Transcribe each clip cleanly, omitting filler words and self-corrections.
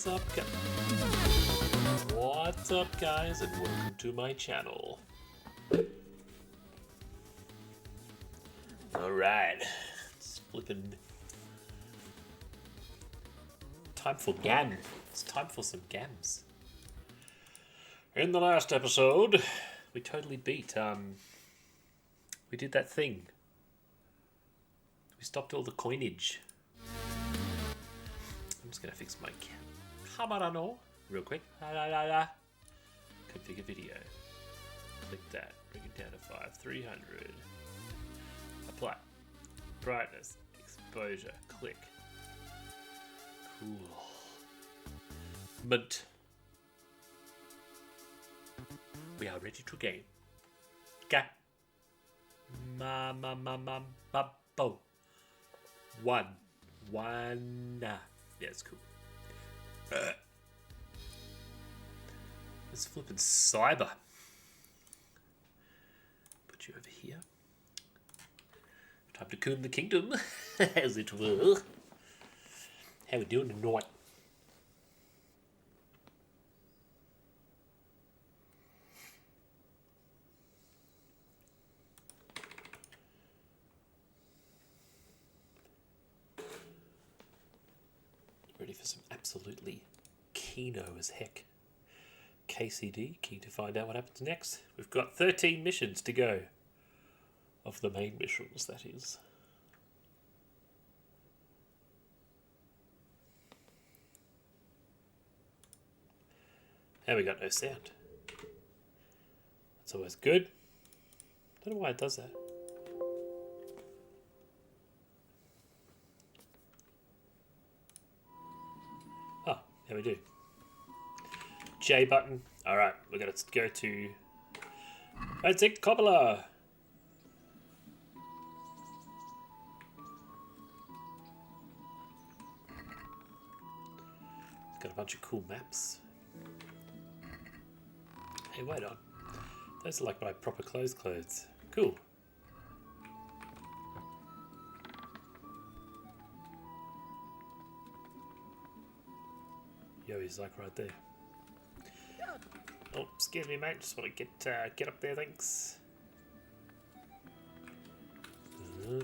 What's up, guys? What's up, guys, and welcome to my channel. Alright, it's flipping time for gam. It's time for some gams. In the last episode, we totally beat, we did that thing. We stopped all the coinage. I'm just gonna fix my camera real quick. Configure video. Click that. Bring it down to 300. Apply. Brightness. Exposure. Click. Cool. Mint. We are ready to game. Ga. Bo. One. Yeah, it's cool. Let's flippin' cyber. Put you over here. Time to comb the kingdom, as it were. How we doing tonight? Ready for some absolutely keno as heck. KCD, keen to find out what happens next. We've got 13 missions to go. Of the main missions, that is. And we got no sound. That's always good. Don't know why it does that. Oh, there we do. J button. Alright, we're going to go to Basic Coppola. It's got a bunch of cool maps. Hey, wait on. Those are like my proper clothes. Cool. Yo, he's like right there. Oh, excuse me, mate. Just want to get up there, thanks. Oh,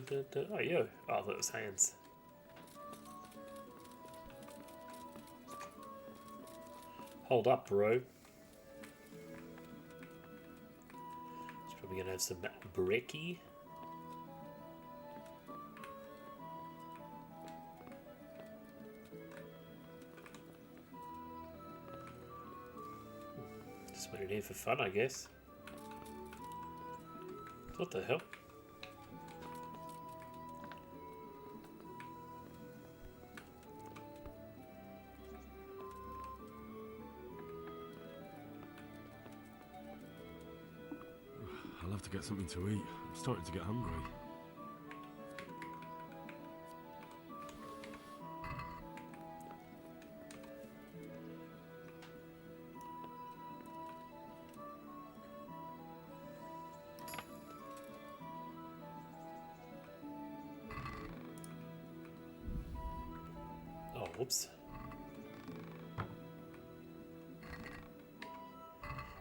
yo. Oh, I thought it was hands. Hold up, bro. He's probably going to have some brekkie. Just went in here for fun, I guess. What the hell? I'll have to get something to eat. I'm starting to get hungry. Oh, whoops.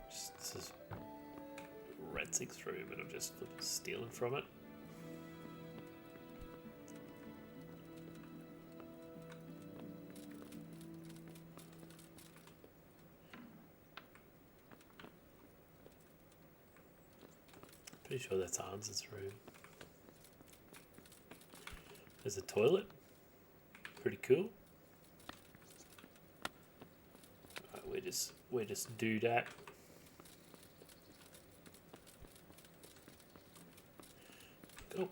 This is Red Six room, and I'm just stealing from it. Pretty sure that's Hans's room. There's a toilet. Pretty cool. Right, we just do that. Oh,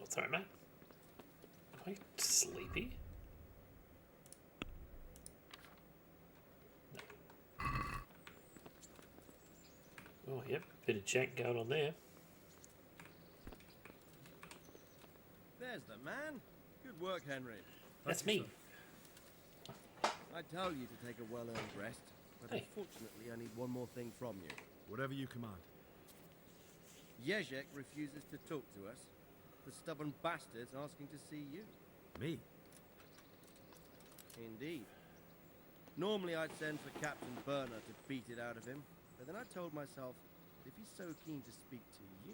sorry, mate. Am I sleepy? No. Oh, yep, bit of jank going on there. There's the man. Good work, Henry. That's me. I tell you to take a well-earned rest, but Hey. unfortunately I need one more thing from you. Whatever you command. Jezek refuses to talk to us. The stubborn bastard's asking to see you. Me? Indeed. Normally I'd send for Captain Burner to beat it out of him, but then I told myself that if he's so keen to speak to you...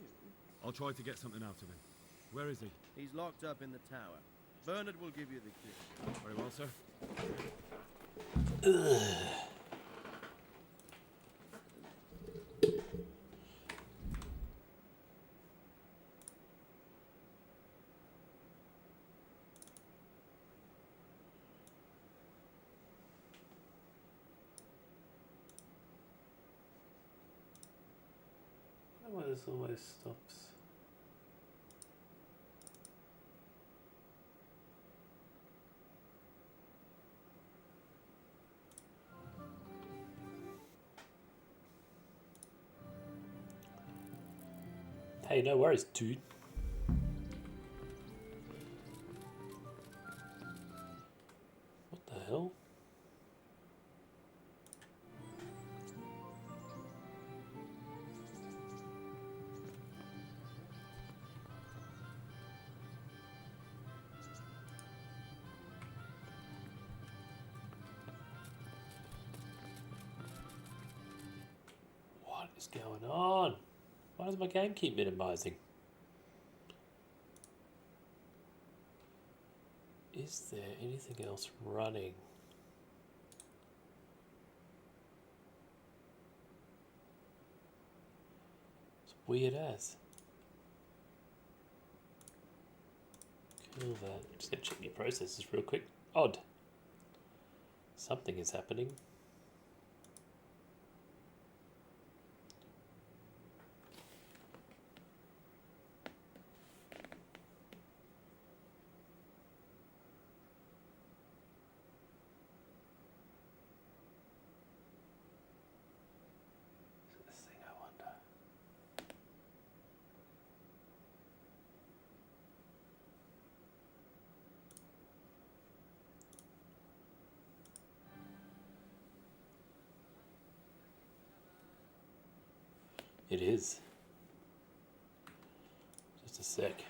I'll try to get something out of him. Where is he? He's locked up in the tower. Bernard will give you the key. Very well, sir. Why this always stops. Hey, no worries, dude. What the hell? What is going on? Why does my game keep minimizing? Is there anything else running? It's weird as. Kill that. Just gonna check your processes real quick. Odd. Something is happening. This thing, I wonder. It is. Just a sec.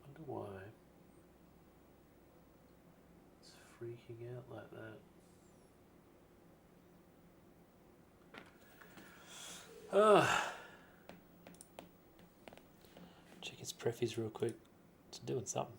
Wonder why it's freaking out like that. Check his prefis real quick. It's doing something.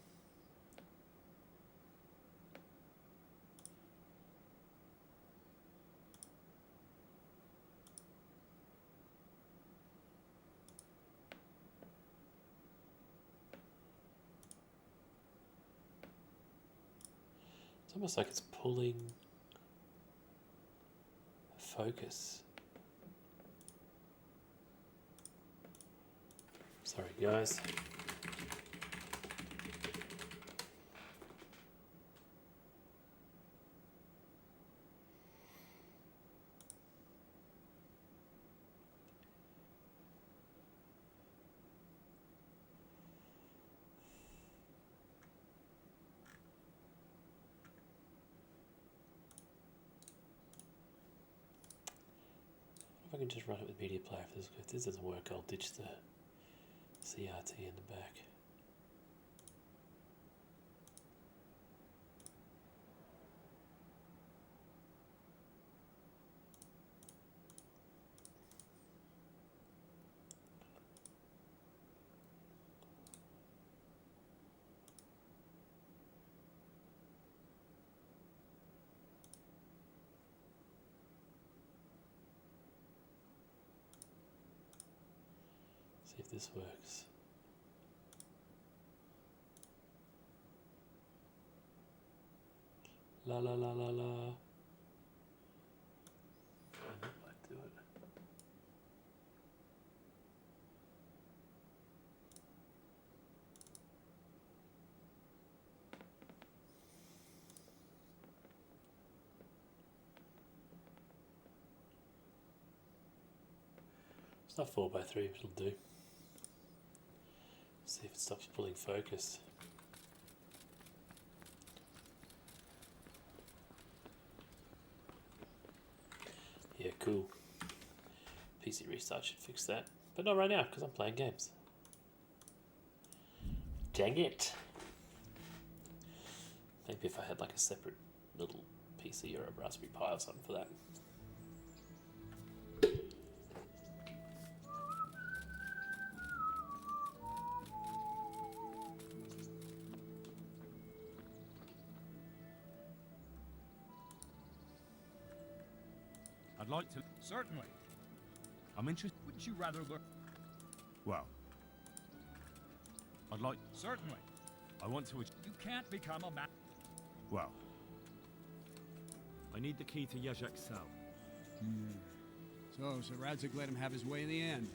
It's almost like it's pulling focus. Sorry, guys. If I can just run it with media player. If this doesn't work, I'll ditch the CRT in the back. See if this works. La la la la la. It's not 4x3, but it'll do. See if it stops pulling focus. Yeah, cool. PC restart should fix that. But not right now, because I'm playing games. Dang it! Maybe if I had like a separate little PC or a Raspberry Pi or something for that. I'd like to. Certainly. I'm interested. Wouldn't you rather learn? Well, I'd like. Certainly. I want to. You can't become a man. Well, I need the key to Yazek's cell. So Radzig let him have his way in the end.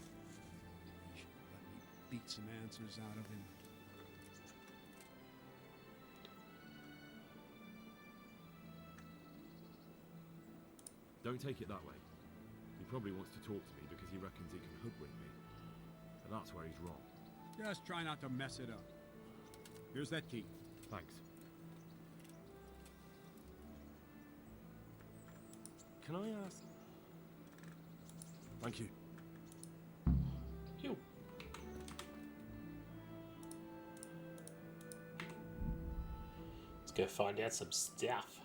He should let me beat some answers out of him. Don't take it that way. He probably wants to talk to me because he reckons he can hoodwink me. But that's where he's wrong. Just try not to mess it up. Here's that key. Thanks. Can I ask? Thank you. Phew. Let's go find out some stuff.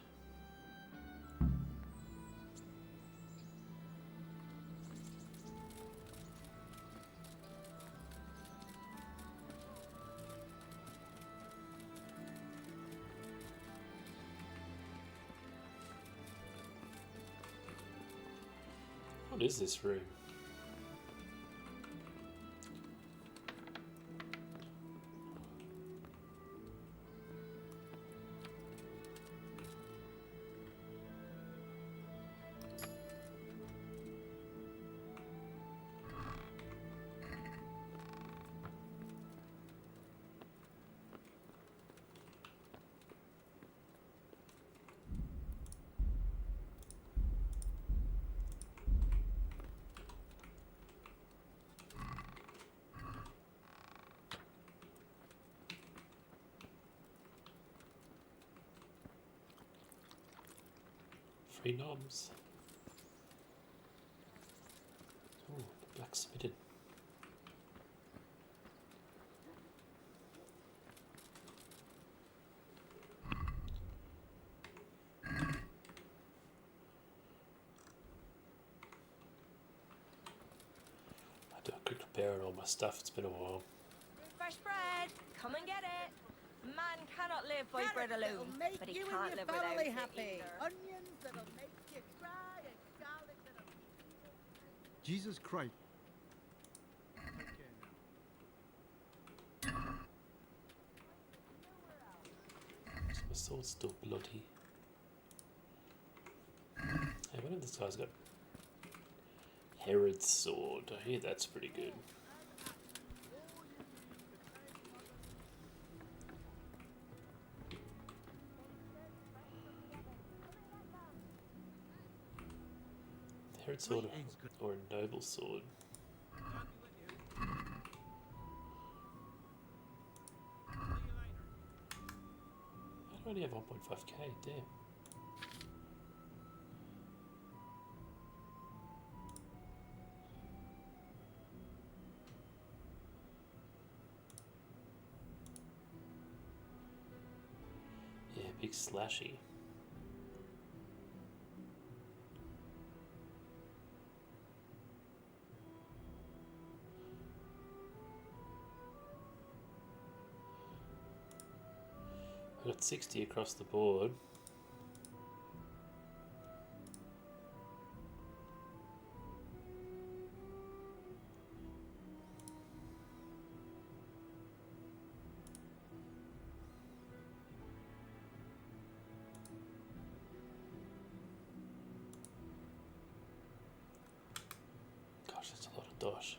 What is this room? Free knobs. Oh, blacksmithing. I do a quick repair on all my stuff. It's been a while. Fresh bread, come and get it. Man cannot live by bread alone, but he can't live without it either. Onions that'll make you cry and garlic that'll... Jesus Christ. So my sword's still bloody. Hey, what if this guy's got Herod's sword? I hear that's pretty good. Herod's sword or a noble sword. I only have 1.5k, damn. Yeah, big slashy. I got 60 across the board. Gosh, that's a lot of dosh.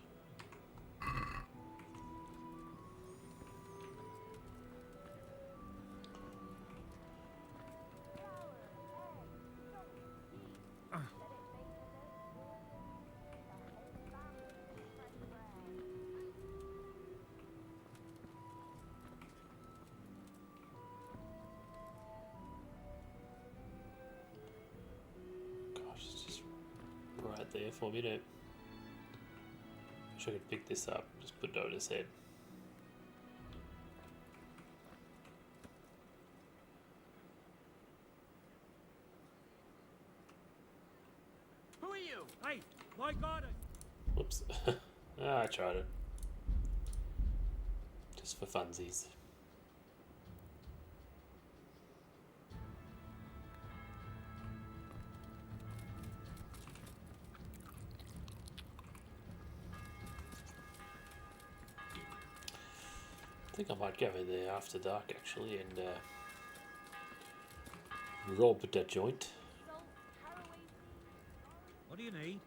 sat there for a minute. Wish I could pick this up. Just put it over his head. Who are you? Hey, my God! Whoops. I tried it. Just for funsies. I think I might go in there after dark actually and rob that joint. What do you need?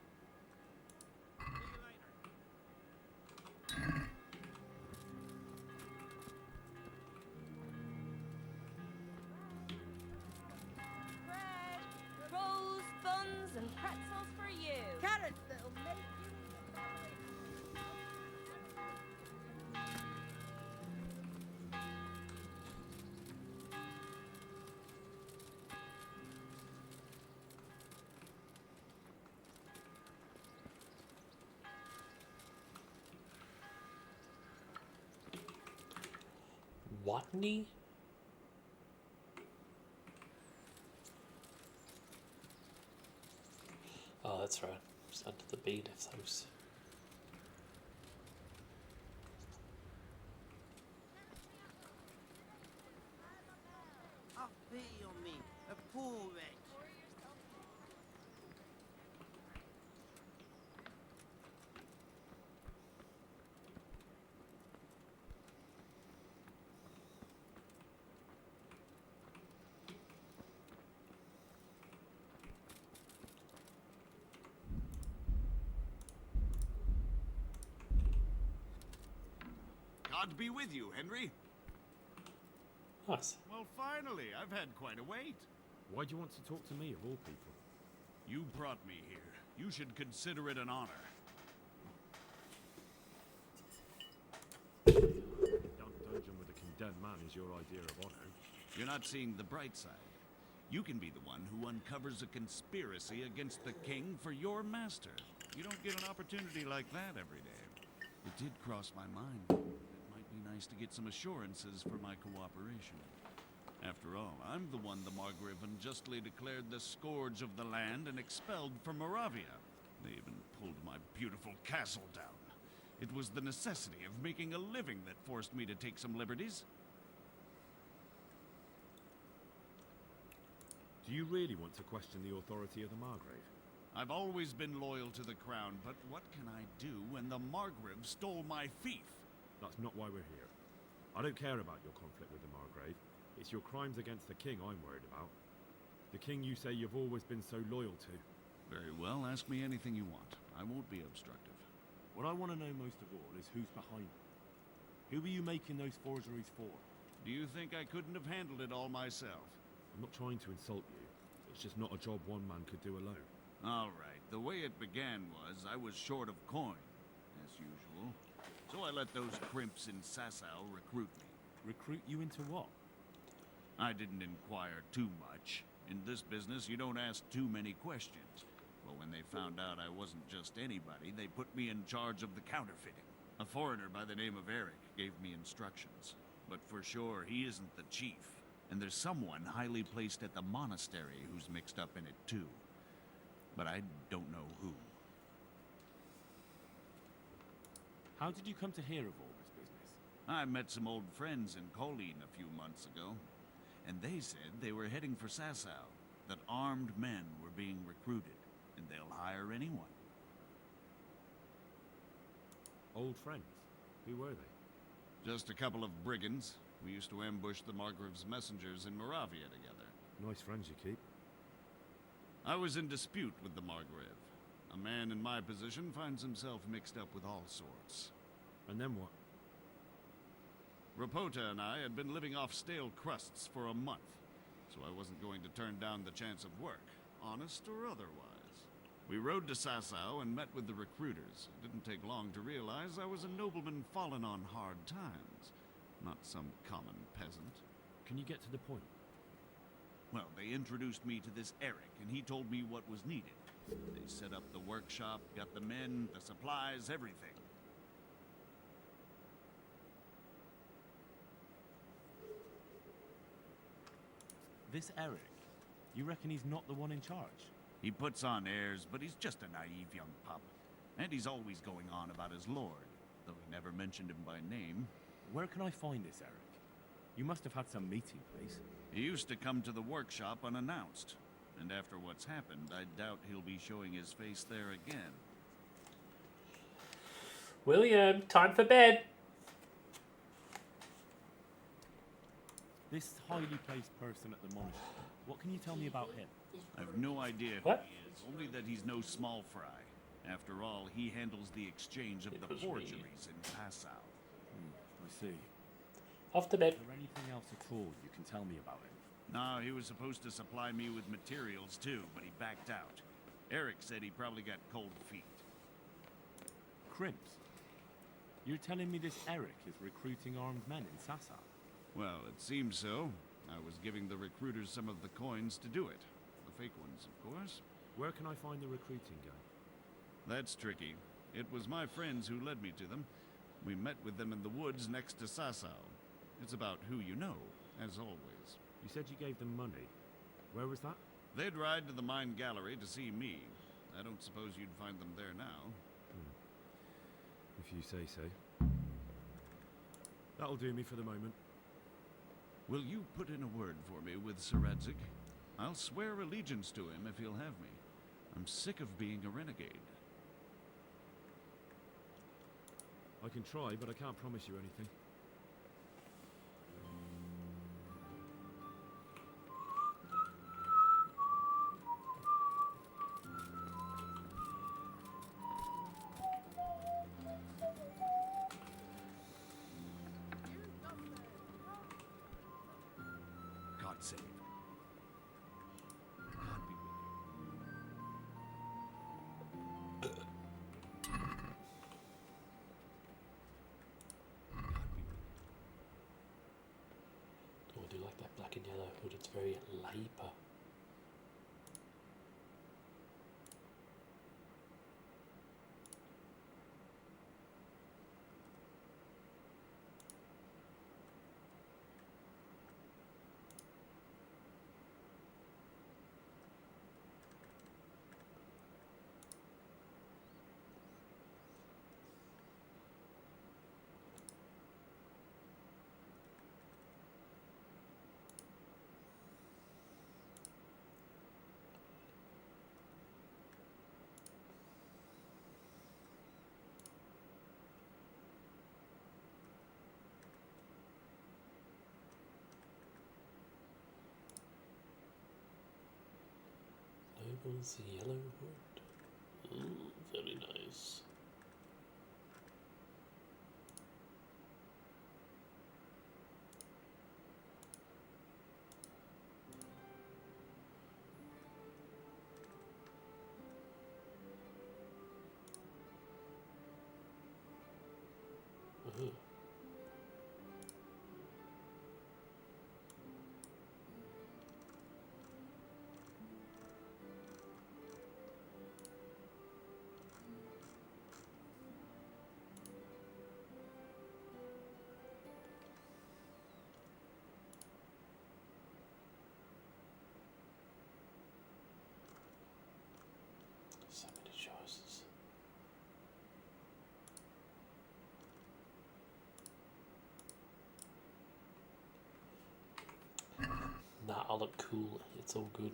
Bread, rolls, buns, and pretzels for you. Carrots that'll make you. Watney? Oh, that's right. Just under the bead of those. Have pity on me, a poor wretch. God be with you, Henry. Nice. Well, finally, I've had quite a wait. Why do you want to talk to me, of all people? You brought me here. You should consider it an honor. Dark dungeon with a condemned man is your idea of honor. You're not seeing the bright side. You can be the one who uncovers a conspiracy against the king for your master. You don't get an opportunity like that every day. It did cross my mind. It might be nice to get some assurances for my cooperation. After all, I'm the one the Margrave unjustly declared the scourge of the land and expelled from Moravia. They even pulled my beautiful castle down. It was the necessity of making a living that forced me to take some liberties. Do you really want to question the authority of the Margrave? I've always been loyal to the crown, but what can I do when the Margrave stole my fief? That's not why we're here. I don't care about your conflict with the Margrave. It's your crimes against the king I'm worried about. The king you say you've always been so loyal to. Very well, ask me anything you want. I won't be obstructive. What I want to know most of all is who's behind it. Who are you making those forgeries for? Do you think I couldn't have handled it all myself? I'm not trying to insult you. It's just not a job one man could do alone. All right, the way it began was I was short of coin, as usual. So I let those crimps in Sasau recruit me. Recruit you into what? I didn't inquire too much. In this business, you don't ask too many questions. But when they found out I wasn't just anybody, they put me in charge of the counterfeiting. A foreigner by the name of Eric gave me instructions. But for sure, he isn't the chief. And there's someone highly placed at the monastery who's mixed up in it too. But I don't know who. How did you come to hear of all this business? I met some old friends in Colleen a few months ago. And they said they were heading for Sasau, that armed men were being recruited, and they'll hire anyone. Old friends? Who were they? Just a couple of brigands. We used to ambush the Margrave's messengers in Moravia together. Nice friends you keep. I was in dispute with the Margrave. A man in my position finds himself mixed up with all sorts. And then what? Rapota and I had been living off stale crusts for a month, so I wasn't going to turn down the chance of work, honest or otherwise. We rode to Sasau and met with the recruiters. It didn't take long to realize I was a nobleman fallen on hard times, not some common peasant. Can you get to the point? Well, they introduced me to this Eric, and he told me what was needed. They set up the workshop, got the men, the supplies, everything. This Eric, you reckon he's not the one in charge? He puts on airs, but he's just a naive young pup. And he's always going on about his lord, though he never mentioned him by name. Where can I find this Eric? You must have had some meeting place. He used to come to the workshop unannounced. And after what's happened, I doubt he'll be showing his face there again. William, time for bed. This highly placed person at the monastery, what can you tell me about him? I've no idea who What? he is, only that he's no small fry. After all, he handles the exchange of It the was me. forgeries in Passau. I see. Off to bed. Is there anything else at all you can tell me about him? No, he was supposed to supply me with materials too, but he backed out. Eric said he probably got cold feet. Crimps? You're telling me this Eric is recruiting armed men in Sassa? Well, it seems so. I was giving the recruiters some of the coins to do it. The fake ones, of course. Where can I find the recruiting gang? That's tricky. It was my friends who led me to them. We met with them in the woods next to Sasau. It's about who you know, as always. You said you gave them money. Where was that? They'd ride to the mine gallery to see me. I don't suppose you'd find them there now. If you say so. That'll do me for the moment. Will you put in a word for me with Sir Radzig? I'll swear allegiance to him if he'll have me. I'm sick of being a renegade. I can try, but I can't promise you anything. God save. God be with you. Oh, I do like that black and yellow hood. It's very labour. Noble's yellow hood. Ooh, very nice. Uh-huh. So many choices. Nah, I look cool. It's all good.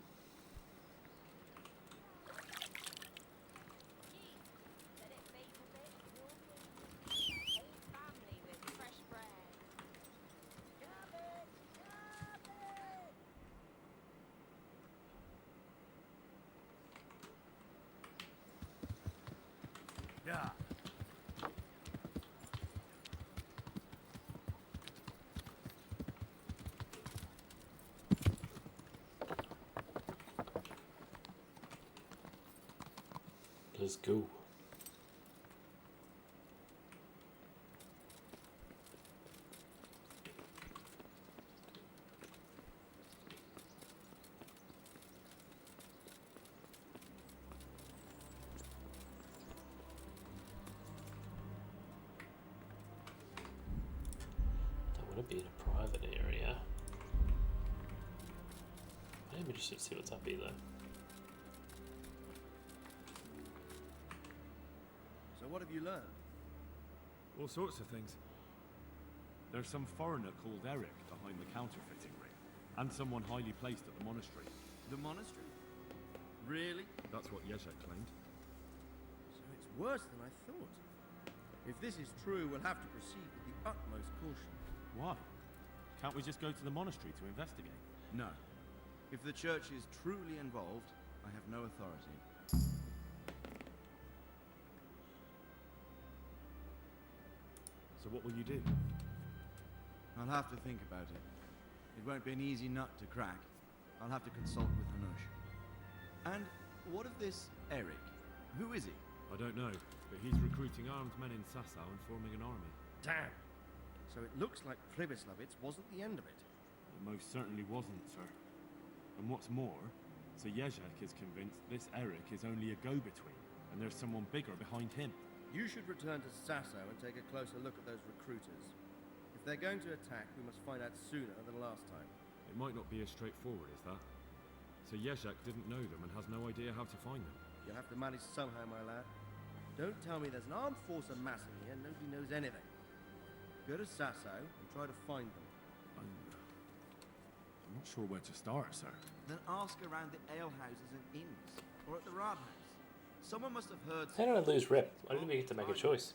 Let it bake a bit, warm it. Whole family with fresh bread. Yeah. Let's go. won't be in a private area. I'm interested to see what's up here though. So what have you learned? All sorts of things. There's some foreigner called Eric behind the counterfeiting ring, and someone highly placed at the monastery. The monastery? Really? That's what Yezhek claimed. So it's worse than I thought. If this is true, we'll have to proceed with the utmost caution. Why? Can't we just go to the monastery to investigate? No. If the church is truly involved, I have no authority. So what will you do? I'll have to think about it. It won't be an easy nut to crack. I'll have to consult with Hanush. And what of this Eric? Who is he? I don't know, but he's recruiting armed men in Sasau and forming an army. Damn! So it looks like Pribyslavitz wasn't the end of it. It most certainly wasn't, sir. And what's more, Sir Yezhek is convinced this Eric is only a go-between, and there's someone bigger behind him. You should return to Sasau and take a closer look at those recruiters. If they're going to attack, we must find out sooner than last time. It might not be as straightforward as that. So Yezhek didn't know them and has no idea how to find them. You'll have to manage somehow, my lad. Don't tell me there's an armed force amassing here and nobody knows anything. Go to Sasau and try to find them. I'm not sure where to start, sir. Then ask around the alehouses and inns, or at the Rathaus. Someone must have heard... How did I lose rep? I didn't even get to make a choice.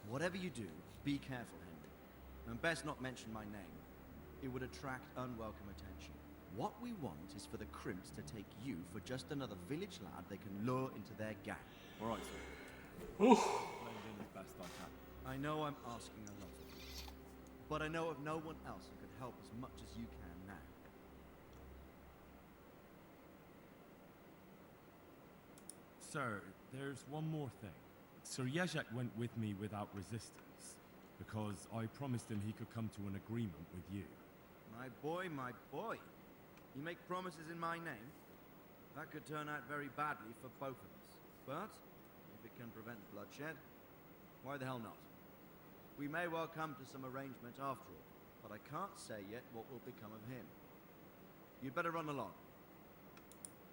Whatever you do, be careful, Henry. And best not mention my name. It would attract unwelcome attention. What we want is for the Crimps to take you for just another village lad they can lure into their gang. All right, sir. Blend in as best I can. I know I'm asking a lot of you, but I know of no one else who could help as much as you can now. Sir, there's one more thing. Sir Yezhek went with me without resistance, because I promised him he could come to an agreement with you. My boy, my boy. You make promises in my name? That could turn out very badly for both of us. But, if it can prevent bloodshed, why the hell not? We may well come to some arrangement after all, but I can't say yet what will become of him. You'd better run along.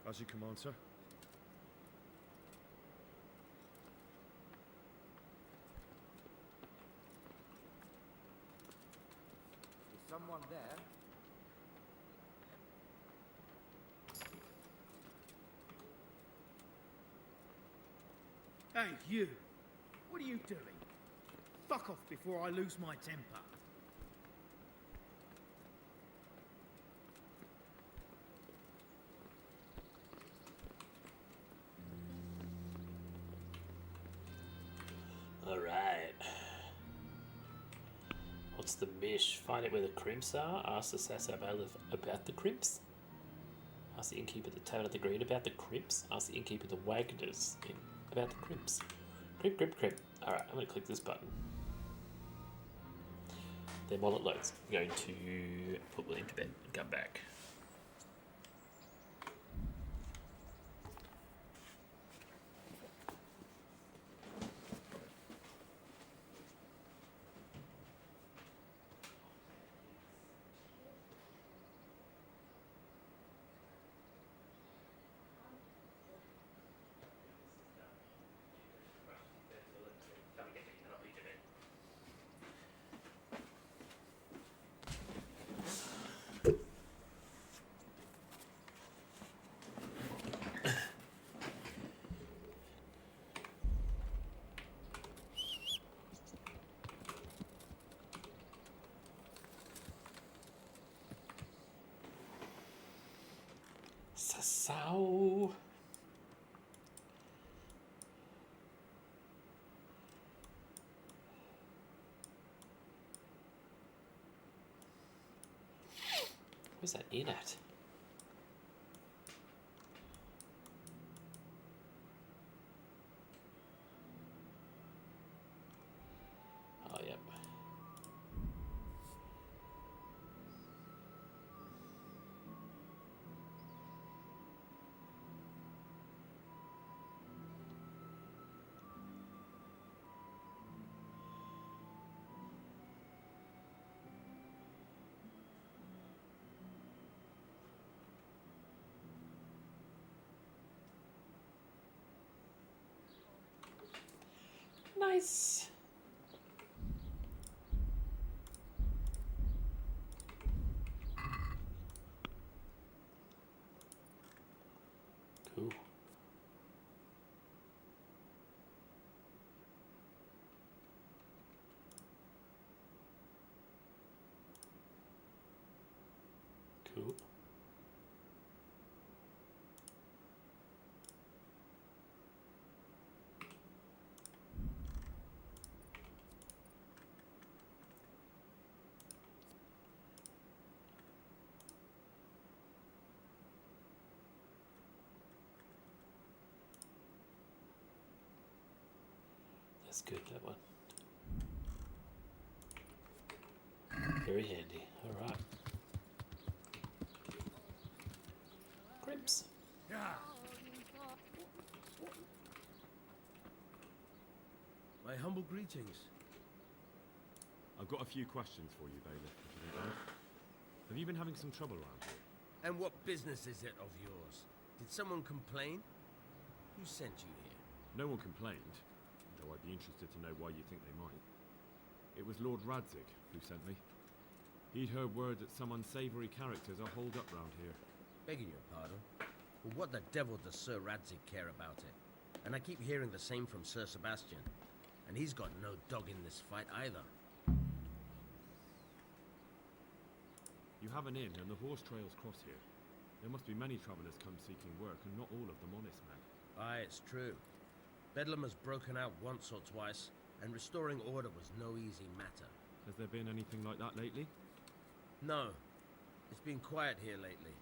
As you command, sir. Is someone there? Hey, you! What are you doing? Fuck off before I lose my temper. Alright. What's the mish? Find out where the crimps are. Ask the Sasau bailiff about the crimps. Ask the innkeeper at the Tavern of the Green about the crimps. Ask the innkeeper at the Wagoners about the crimps. Crimp, crimp, crimp. Alright, I'm going to click this button. Then while it loads, I'm going to put William to bed and come back. Sasau. Where's that inn at? Oh, yep. Nice. Cool. Cool. That's good, that one. Very handy. Alright. Crimps. My humble greetings. I've got a few questions for you, Bailiff, if you don't mind. Have you been having some trouble around here? And what business is it of yours? Did someone complain? Who sent you here? No one complained, though I'd be interested to know why you think they might. It was Lord Radzig who sent me. He'd heard word that some unsavoury characters are holed up round here. Begging your pardon. Well, what the devil does Sir Radzig care about it? And I keep hearing the same from Sir Sebastian. And he's got no dog in this fight either. You have an inn, and the horse trails cross here. There must be many travellers come seeking work, and not all of them honest men. Aye, it's true. Bedlam has broken out once or twice, and restoring order was no easy matter. Has there been anything like that lately? No. It's been quiet here lately.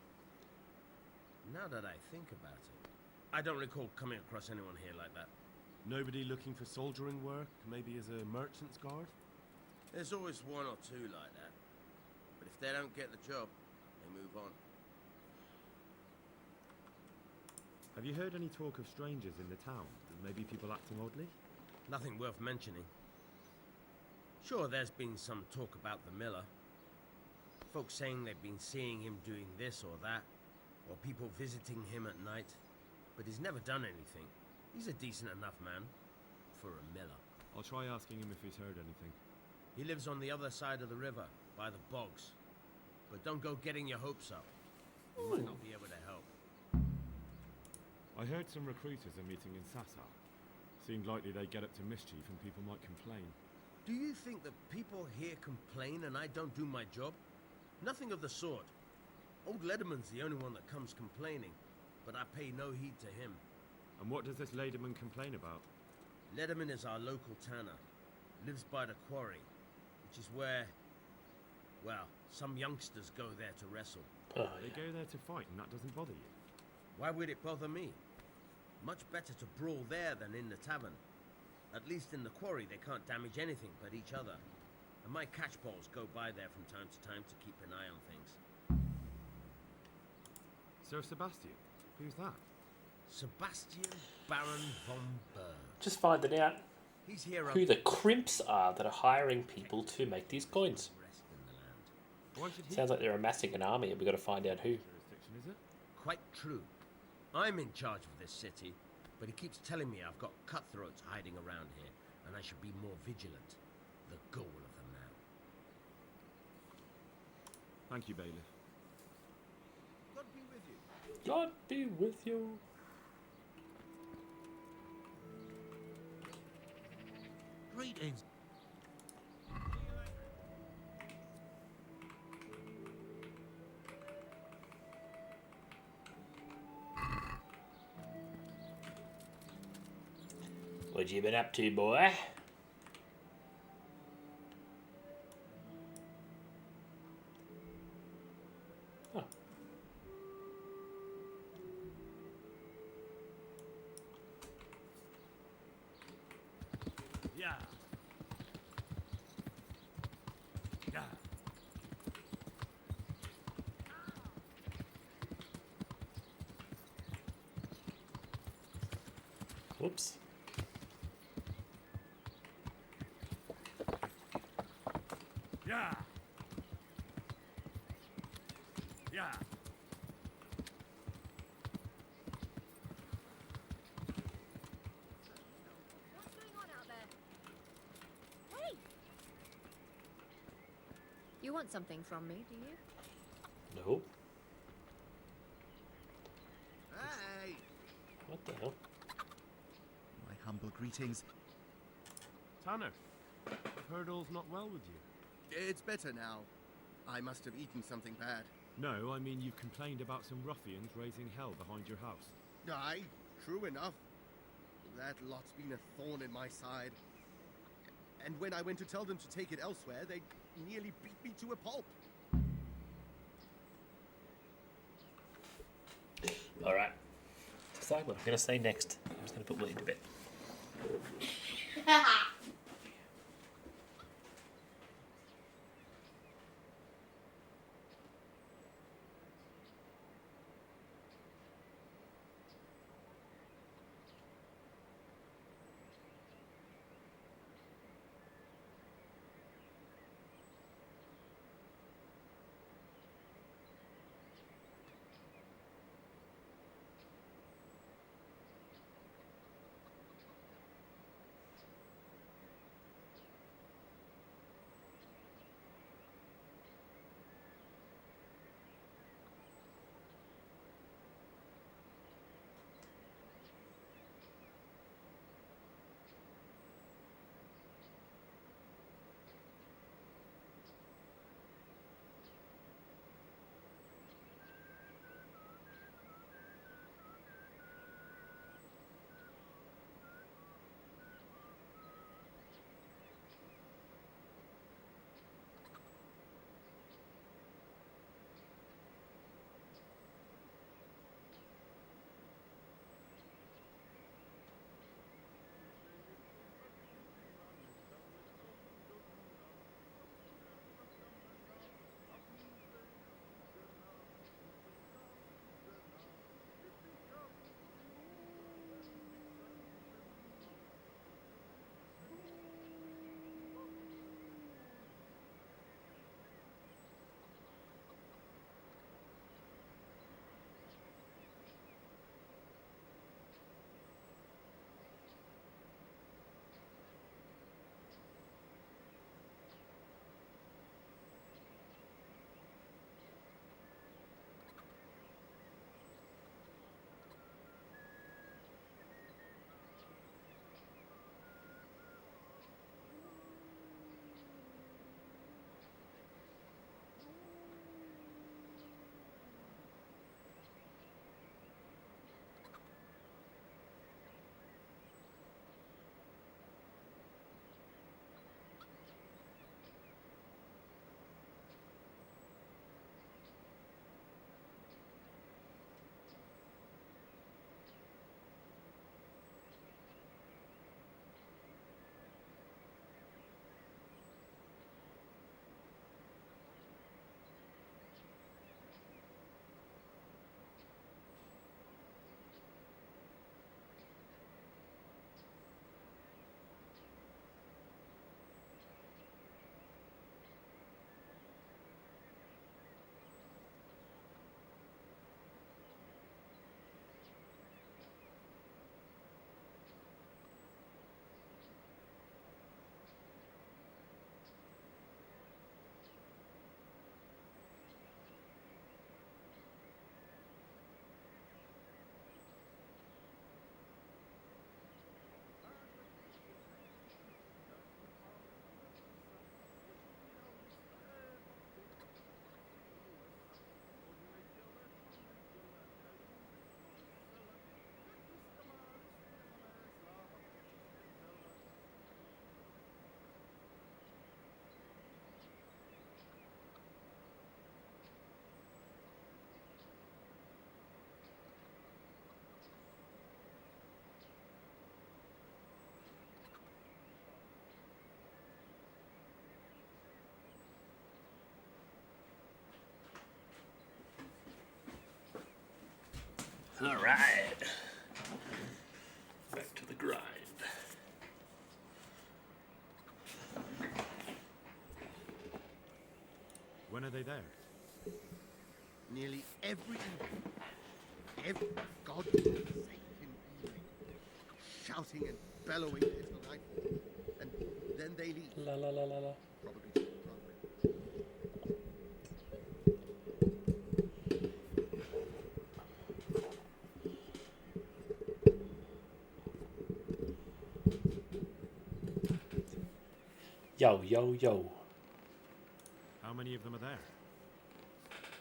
Now that I think about it, I don't recall coming across anyone here like that. Nobody looking for soldiering work, maybe as a merchant's guard? There's always one or two like that. But if they don't get the job, they move on. Have you heard any talk of strangers in the town, and maybe people acting oddly? Nothing worth mentioning. Sure, there's been some talk about the miller. Folks saying they've been seeing him doing this or that, or people visiting him at night. But he's never done anything. He's a decent enough man for a miller. I'll try asking him if he's heard anything. He lives on the other side of the river, by the bogs. But don't go getting your hopes up. He might not be able to help. I heard some recruiters are meeting in Sassa. Seemed likely they get up to mischief and people might complain. Do you think that people here complain and I don't do my job? Nothing of the sort. Old Lederman's the only one that comes complaining, but I pay no heed to him. And what does this Lederman complain about? Lederman is our local tanner. Lives by the quarry, which is where, well, some youngsters go there to wrestle. Oh, They go there to fight and that doesn't bother you? Why would it bother me? Much better to brawl there than in the tavern. At least in the quarry they can't damage anything but each other. And my catchballs go by there from time to time to keep an eye on things. Sir Sebastian? Who's that? Sebastian Baron von Berg. just finding out He's here who the crimps are that are hiring people to make these coins. rest in the land. Why should he Sounds like they're amassing an army, and we've got to find out who. jurisdiction, is it? Quite true. I'm in charge of this city, but he keeps telling me I've got cutthroats hiding around here, and I should be more vigilant. The goal of the man. Thank you, Bailiff. God be with you. God be with you. Greetings. What you been up to, boy? Oh. Yeah. Yeah. Whoops. Yeah. Yeah. What's going on out there? You want something from me, do you? No. Hey! What the hell? My humble greetings. Tanner, I've heard all's not well with you. It's better now. I must have eaten something bad. No, I mean you've complained about some ruffians raising hell behind your house. Aye, true enough. That lot's been a thorn in my side. And when I went to tell them to take it elsewhere, they nearly beat me to a pulp. Alright. Decide what I'm going to say next. I'm just going to put William to bed. Alright. Back to the grind. When are they there? Nearly every God-forsaken evening. Shouting and bellowing until nightfall. And then they leave. La la la la la. Probably to run with. Yo, yo, yo. How many of them are there?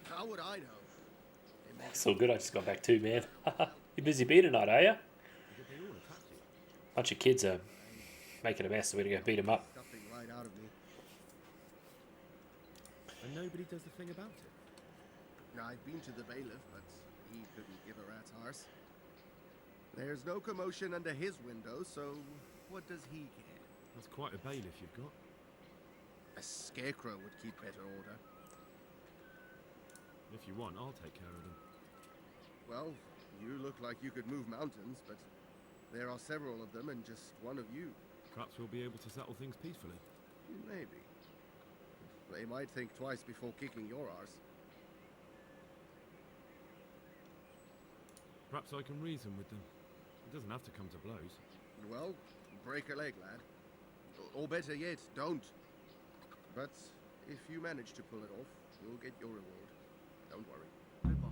How would I know? It's all good. I just got back too, man. You busy bee tonight, are ya? Did they all attack you? Bunch of kids are making a mess. So we're gonna go beat them up. Stuffing right out of me. And nobody does a thing about it. I've been to the bailiff, but he couldn't give a rat's arse. There's no commotion under his window, so what does he care? That's quite a bailiff you've got. A scarecrow would keep better order. If you want, I'll take care of them. Well, you look like you could move mountains, but there are several of them and just one of you. Perhaps we'll be able to settle things peacefully. Maybe. They might think twice before kicking your arse. Perhaps I can reason with them. It doesn't have to come to blows. Well, break a leg, lad. Or better yet, don't. But if you manage to pull it off, you'll get your reward. Don't worry. Goodbye.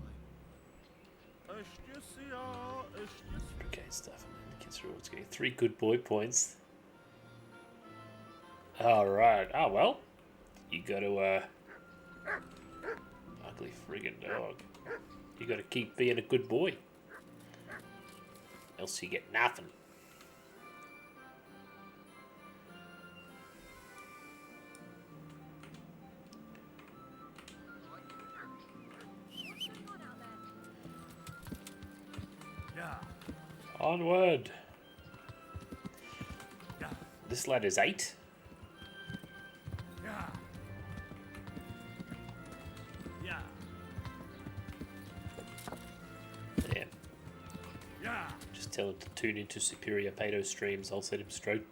Okay, stuff. The kids are always getting 3 good boy points. Alright. Oh, well. You got to, ugly friggin' dog. You got to keep being a good boy. Else you get nothing. Onward. This lad is 8. Damn. Just tell him to tune into Superior Pato streams. I'll set him straight.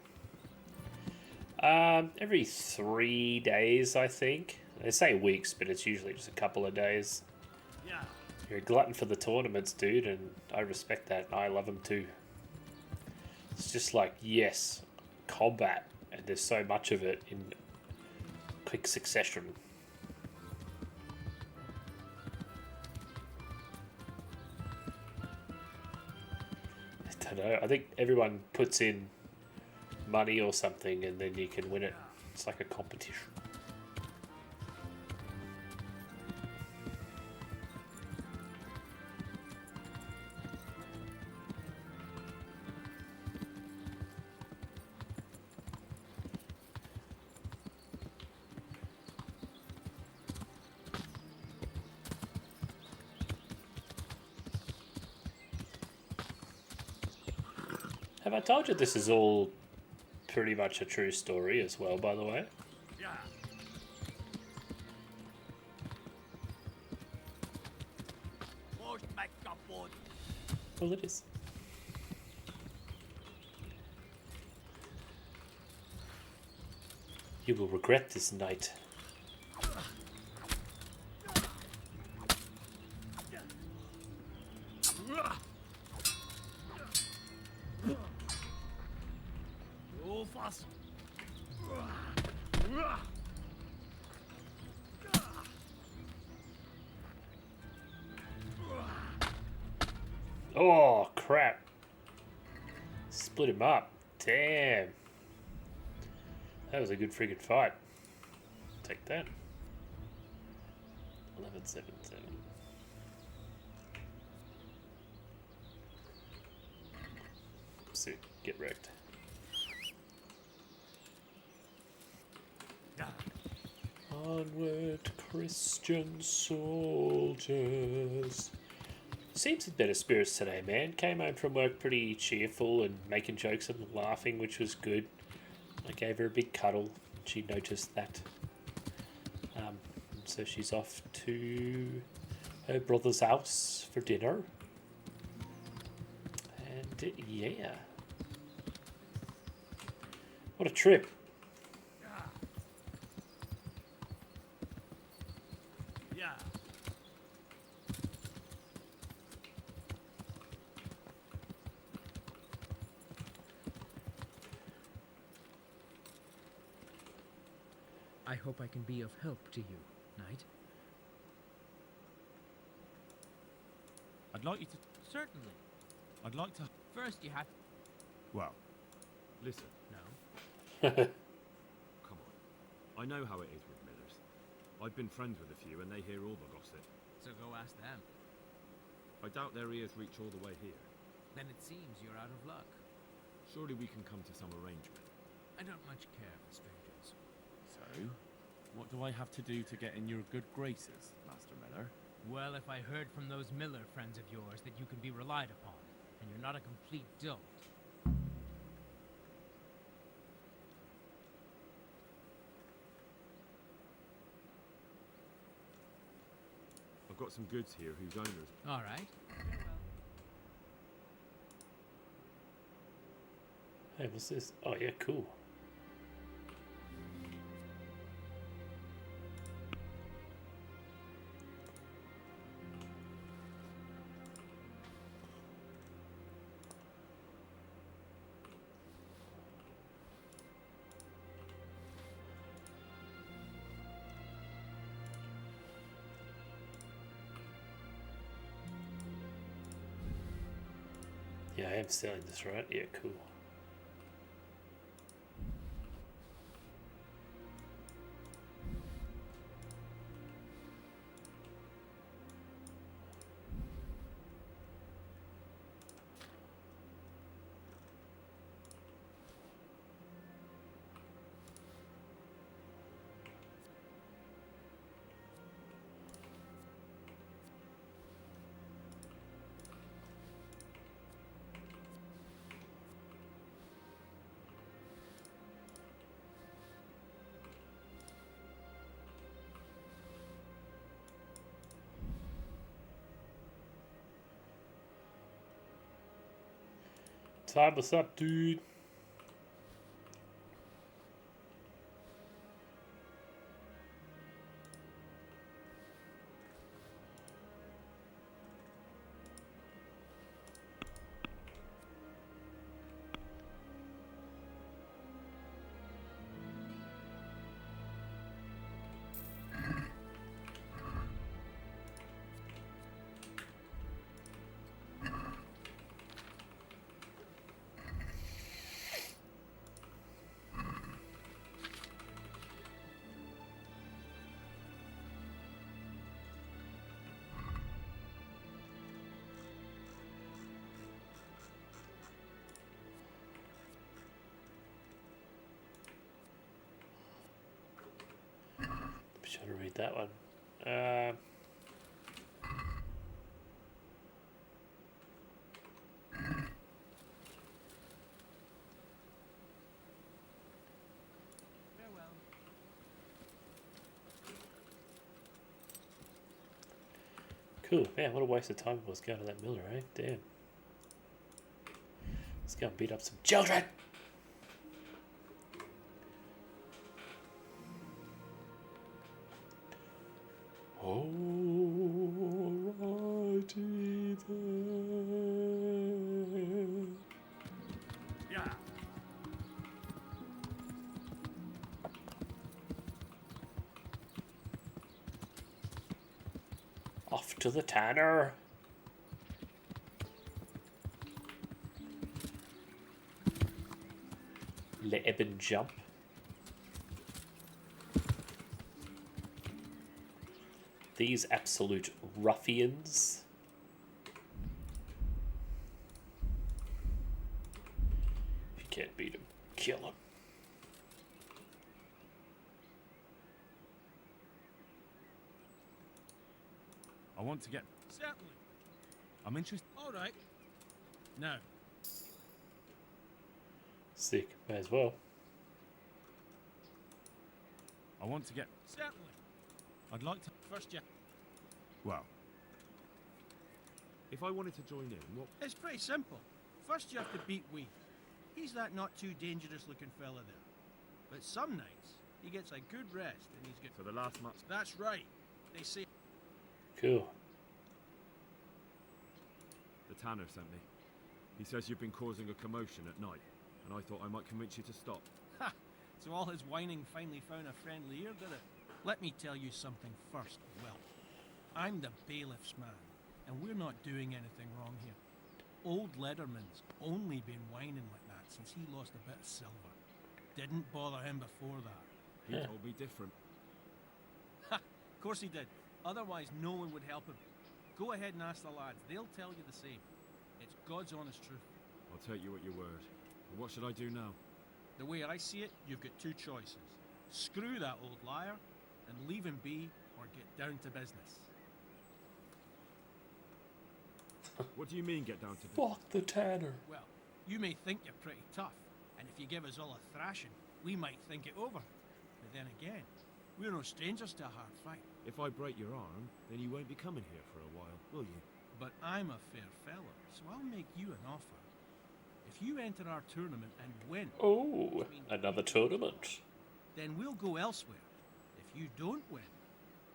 Every 3 days, I think. They say weeks, but it's usually just a couple of days. You're a glutton for the tournaments, dude, and I respect that. I love them too. It's just like, yes, combat, and there's so much of it in quick succession. I don't know. I think everyone puts in money or something, and then you can win it. It's like a competition. Have I told you this is all pretty much a true story as well, by the way? Well, it is. You will regret this night. Oh, crap. Split him up. Damn. That was a good friggin' fight. Take that. 11-7-7. Sick. Get wrecked. Onward, Christian soldiers. Seems in better spirits today, man. Came home from work pretty cheerful and making jokes and laughing, which was good. I gave her a big cuddle. She noticed that. So she's off to her brother's house for dinner. And yeah. What a trip. I hope I can be of help to you, Knight. I'd like you to... Certainly. I'd like to... First you have... Well, listen. No. Come on. I know how it is with millers. I've been friends with a few and they hear all the gossip. So go ask them. I doubt their ears reach all the way here. Then it seems you're out of luck. Surely we can come to some arrangement. I don't much care for strangers. So, what do I have to do to get in your good graces, Master Miller? Well, if I heard from those Miller friends of yours that you can be relied upon, and you're not a complete dolt. I've got some goods here whose owners... All right. Hey, what's this? Oh, yeah, cool. Yeah, I am selling this, right? Yeah, cool. Todd, what's up, dude? Be sure to read that one. Cool. Man, what a waste of time it was going to that Miller, eh? Damn. Let's go and beat up some children! Alrighty then. Yeah. Off to the tanner. Let Eben jump. These absolute ruffians. If you can't beat them, kill them. I want to get... Certainly. I'm interested... All right. Now. Sick, may as well. I want to get... Certainly. I'd like to... First, yeah. Well, If I wanted to join in, what... It's pretty simple. First you have to beat Wee. He's that not too dangerous looking fella there. But some nights, he gets a good rest and he's good. So the last match... That's right. They say... Cool. The tanner sent me. He says you've been causing a commotion at night, and I thought I might convince you to stop. Ha! So all his whining finally found a friendly ear, did it? Let me tell you something first, Will. I'm the bailiff's man, and we're not doing anything wrong here. Old Lederman's only been whining like that since he lost a bit of silver. Didn't bother him before that. He told me different. Ha! Of course he did. Otherwise, no one would help him. Go ahead and ask the lads. They'll tell you the same. It's God's honest truth. I'll take you at your word. But what should I do now? The way I see it, you've got two choices. Screw that old liar and leave him be, or get down to business. What do you mean, get down to business? Fuck the tanner. Well, you may think you're pretty tough, and if you give us all a thrashing, we might think it over. But then again, we're no strangers to a hard fight. If I break your arm, then you won't be coming here for a while, will you? But I'm a fair fella, so I'll make you an offer. If you enter our tournament and win... Oh, another tournament. Then we'll go elsewhere. If you don't win,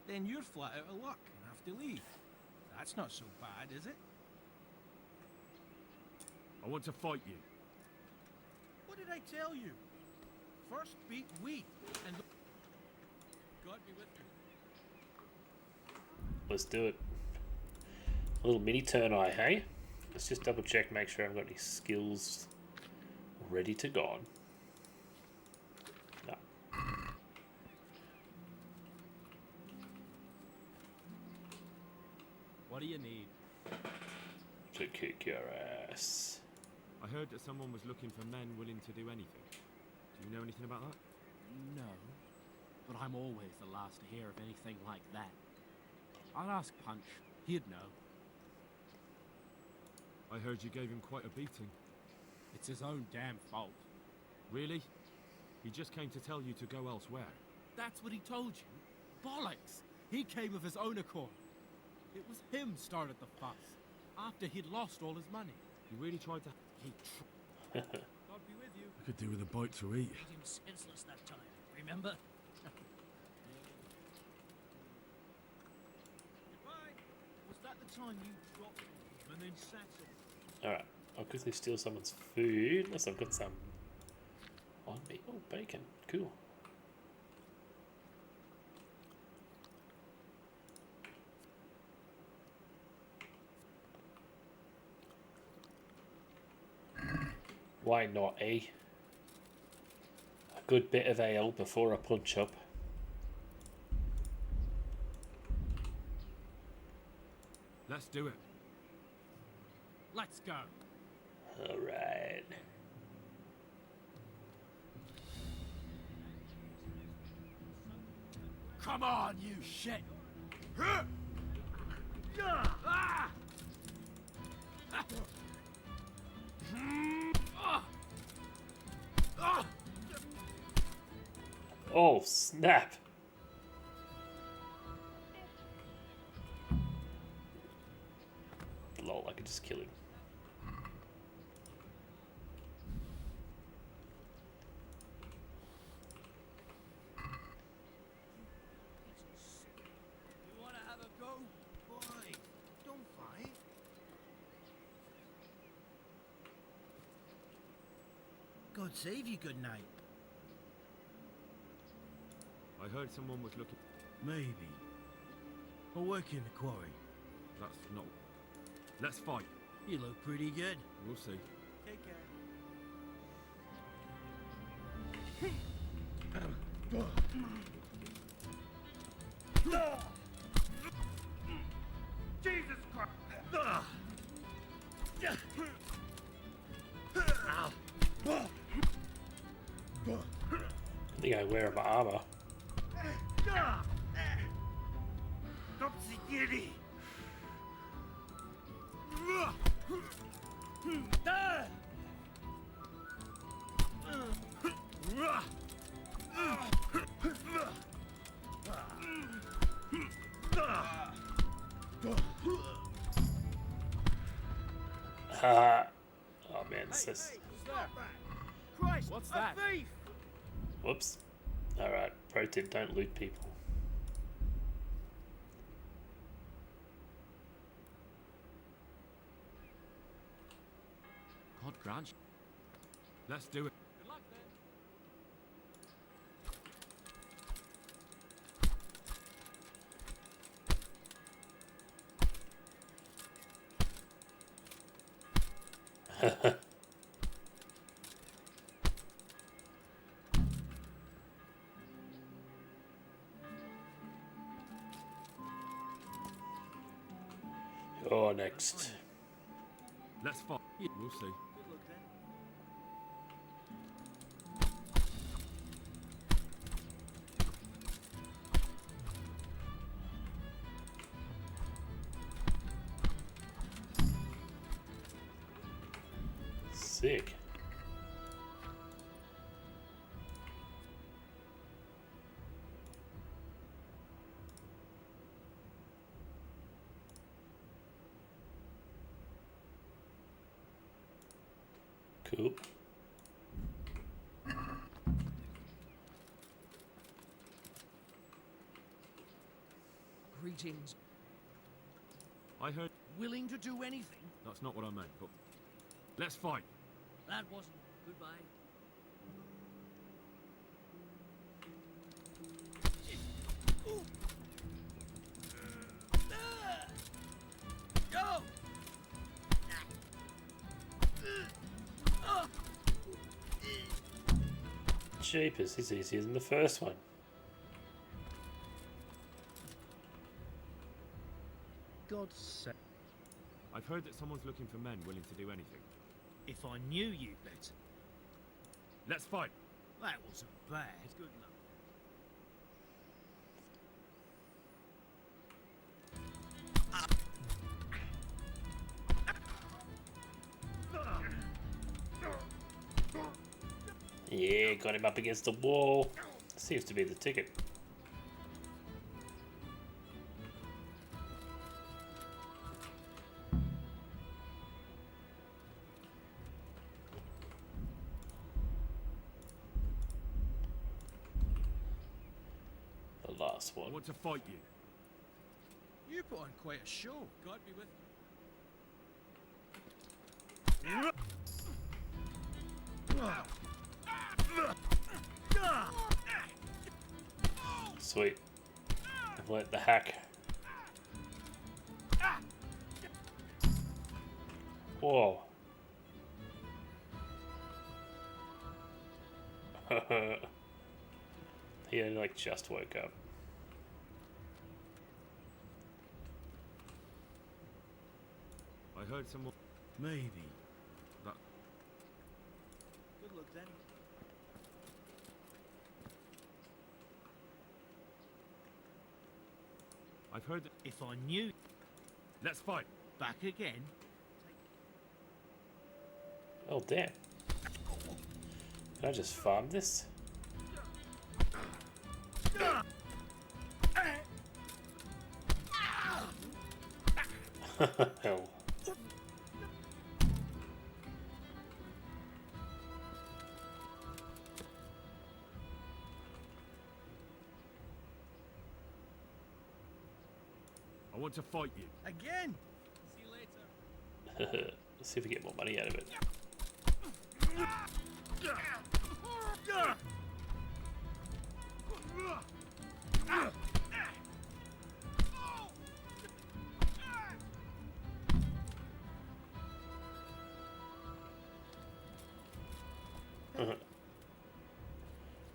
then you're flat out of luck and have to leave. That's not so bad, is it? I want to fight you. What did I tell you? First beat we, and... God be with you. Let's do it. A little mini turn eye, hey? Let's just double check, make sure I've got any skills ready to go on. No. What do you need? To kick your ass. I heard that someone was looking for men willing to do anything. Do you know anything about that? No, but I'm always the last to hear of anything like that. I'd ask Punch. He'd know. I heard you gave him quite a beating. It's his own damn fault. Really? He just came to tell you to go elsewhere. That's what he told you? Bollocks! He came of his own accord. It was him started the fuss, after he'd lost all his money. He really tried to... God be with you. I could do with a bite to eat. Made him senseless that time, remember? Goodbye. Was that the time you dropped him and then sat him? Alright, I'll quickly steal someone's food, unless I've got some on me. Oh, bacon. Cool. Why not, eh? A good bit of ale before a punch up. Let's do it. Let's go. Alright. Come on, you shit! Oh, snap! Lol, I could just kill him. You wanna have a go? Boy, don't fight. God save you, good night. I heard someone was looking... Maybe. I'll work in the quarry. That's not... Let's fight. You look pretty good. We'll see. Take care. Jesus Christ! I think I wear my armor. Topsy-giddy! Haha. Oh man, this is... Christ, What's that? A thief! Whoops. Alright, pro tip, don't loot people. God grant you. Let's do it. Good luck then. for next? Let's fight. We'll see. Sick. Cool. Greetings. I heard. Willing to do anything? That's not what I meant, but let's fight. That wasn't. Goodbye. Go! Jeepers, it's easier than the first one. God's sake. I've heard that someone's looking for men willing to do anything. If I knew you better. Let's fight. That wasn't bad. Good luck. Yeah, got him up against the wall. Seems to be the ticket. The last one. I want to fight you. You put on quite a show. God be with Sweet. I've let the hack. Whoa. He only like just woke up. I heard someone. Maybe. That. Good luck then. I've heard that. If I knew. Let's fight. Back again. Oh damn. Can I just farm this? Hell. I want to fight you. again. See you later. Let's see if we get more money out of it.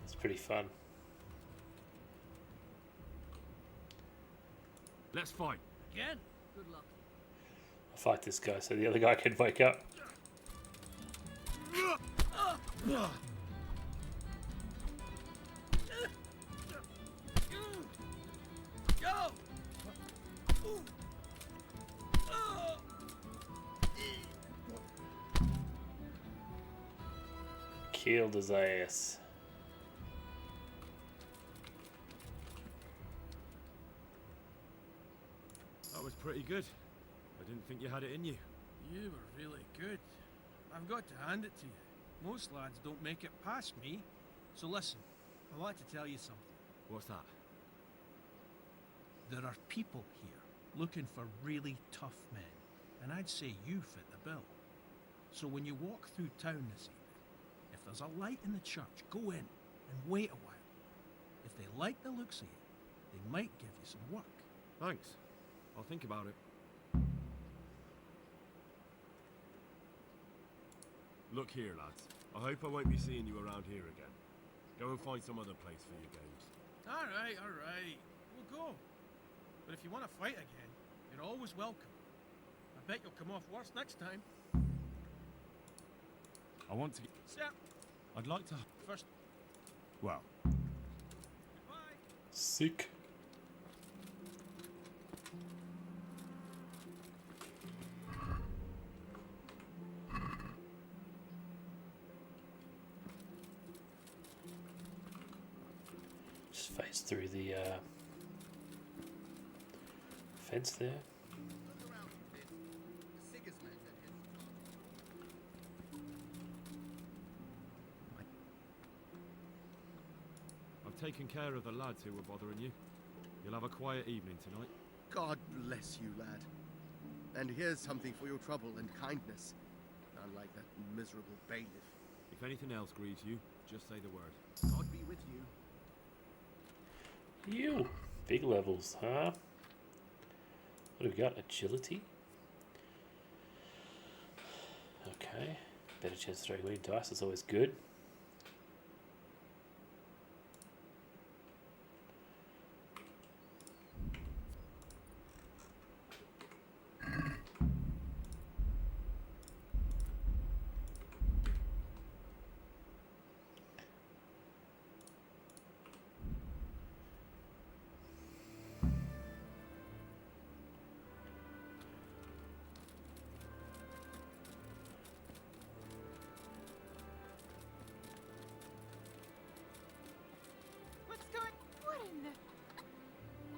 It's pretty fun. Let's fight. Again. Good luck. I'll fight this guy so the other guy can wake up. Go! Killed his ass. That was pretty good. I didn't think you had it in you. You were really good. I've got to hand it to you. Most lads don't make it past me. So listen, I'd like to tell you something. What's that? There are people here looking for really tough men, and I'd say you fit the bill. So when you walk through town this evening, if there's a light in the church, go in and wait a while. If they like the looks of you, they might give you some work. Thanks. I'll think about it. Look here, lads. I hope I won't be seeing you around here again. Go and find some other place for your games. All right. We'll go. But if you want to fight again, you're always welcome. bet you'll come off worse next time. I want to. Sir. I'd like to. First. Well. Sick. Just phase through the fence there. I've taken care of the lads who were bothering you. You'll have a quiet evening tonight. God bless you, lad. And here's something for your trouble and kindness. Unlike that miserable bailiff. If anything else grieves you, just say the word. God be with you. You big levels, huh? What have we got? Agility? Okay. Better chance of throwing winning dice is always good.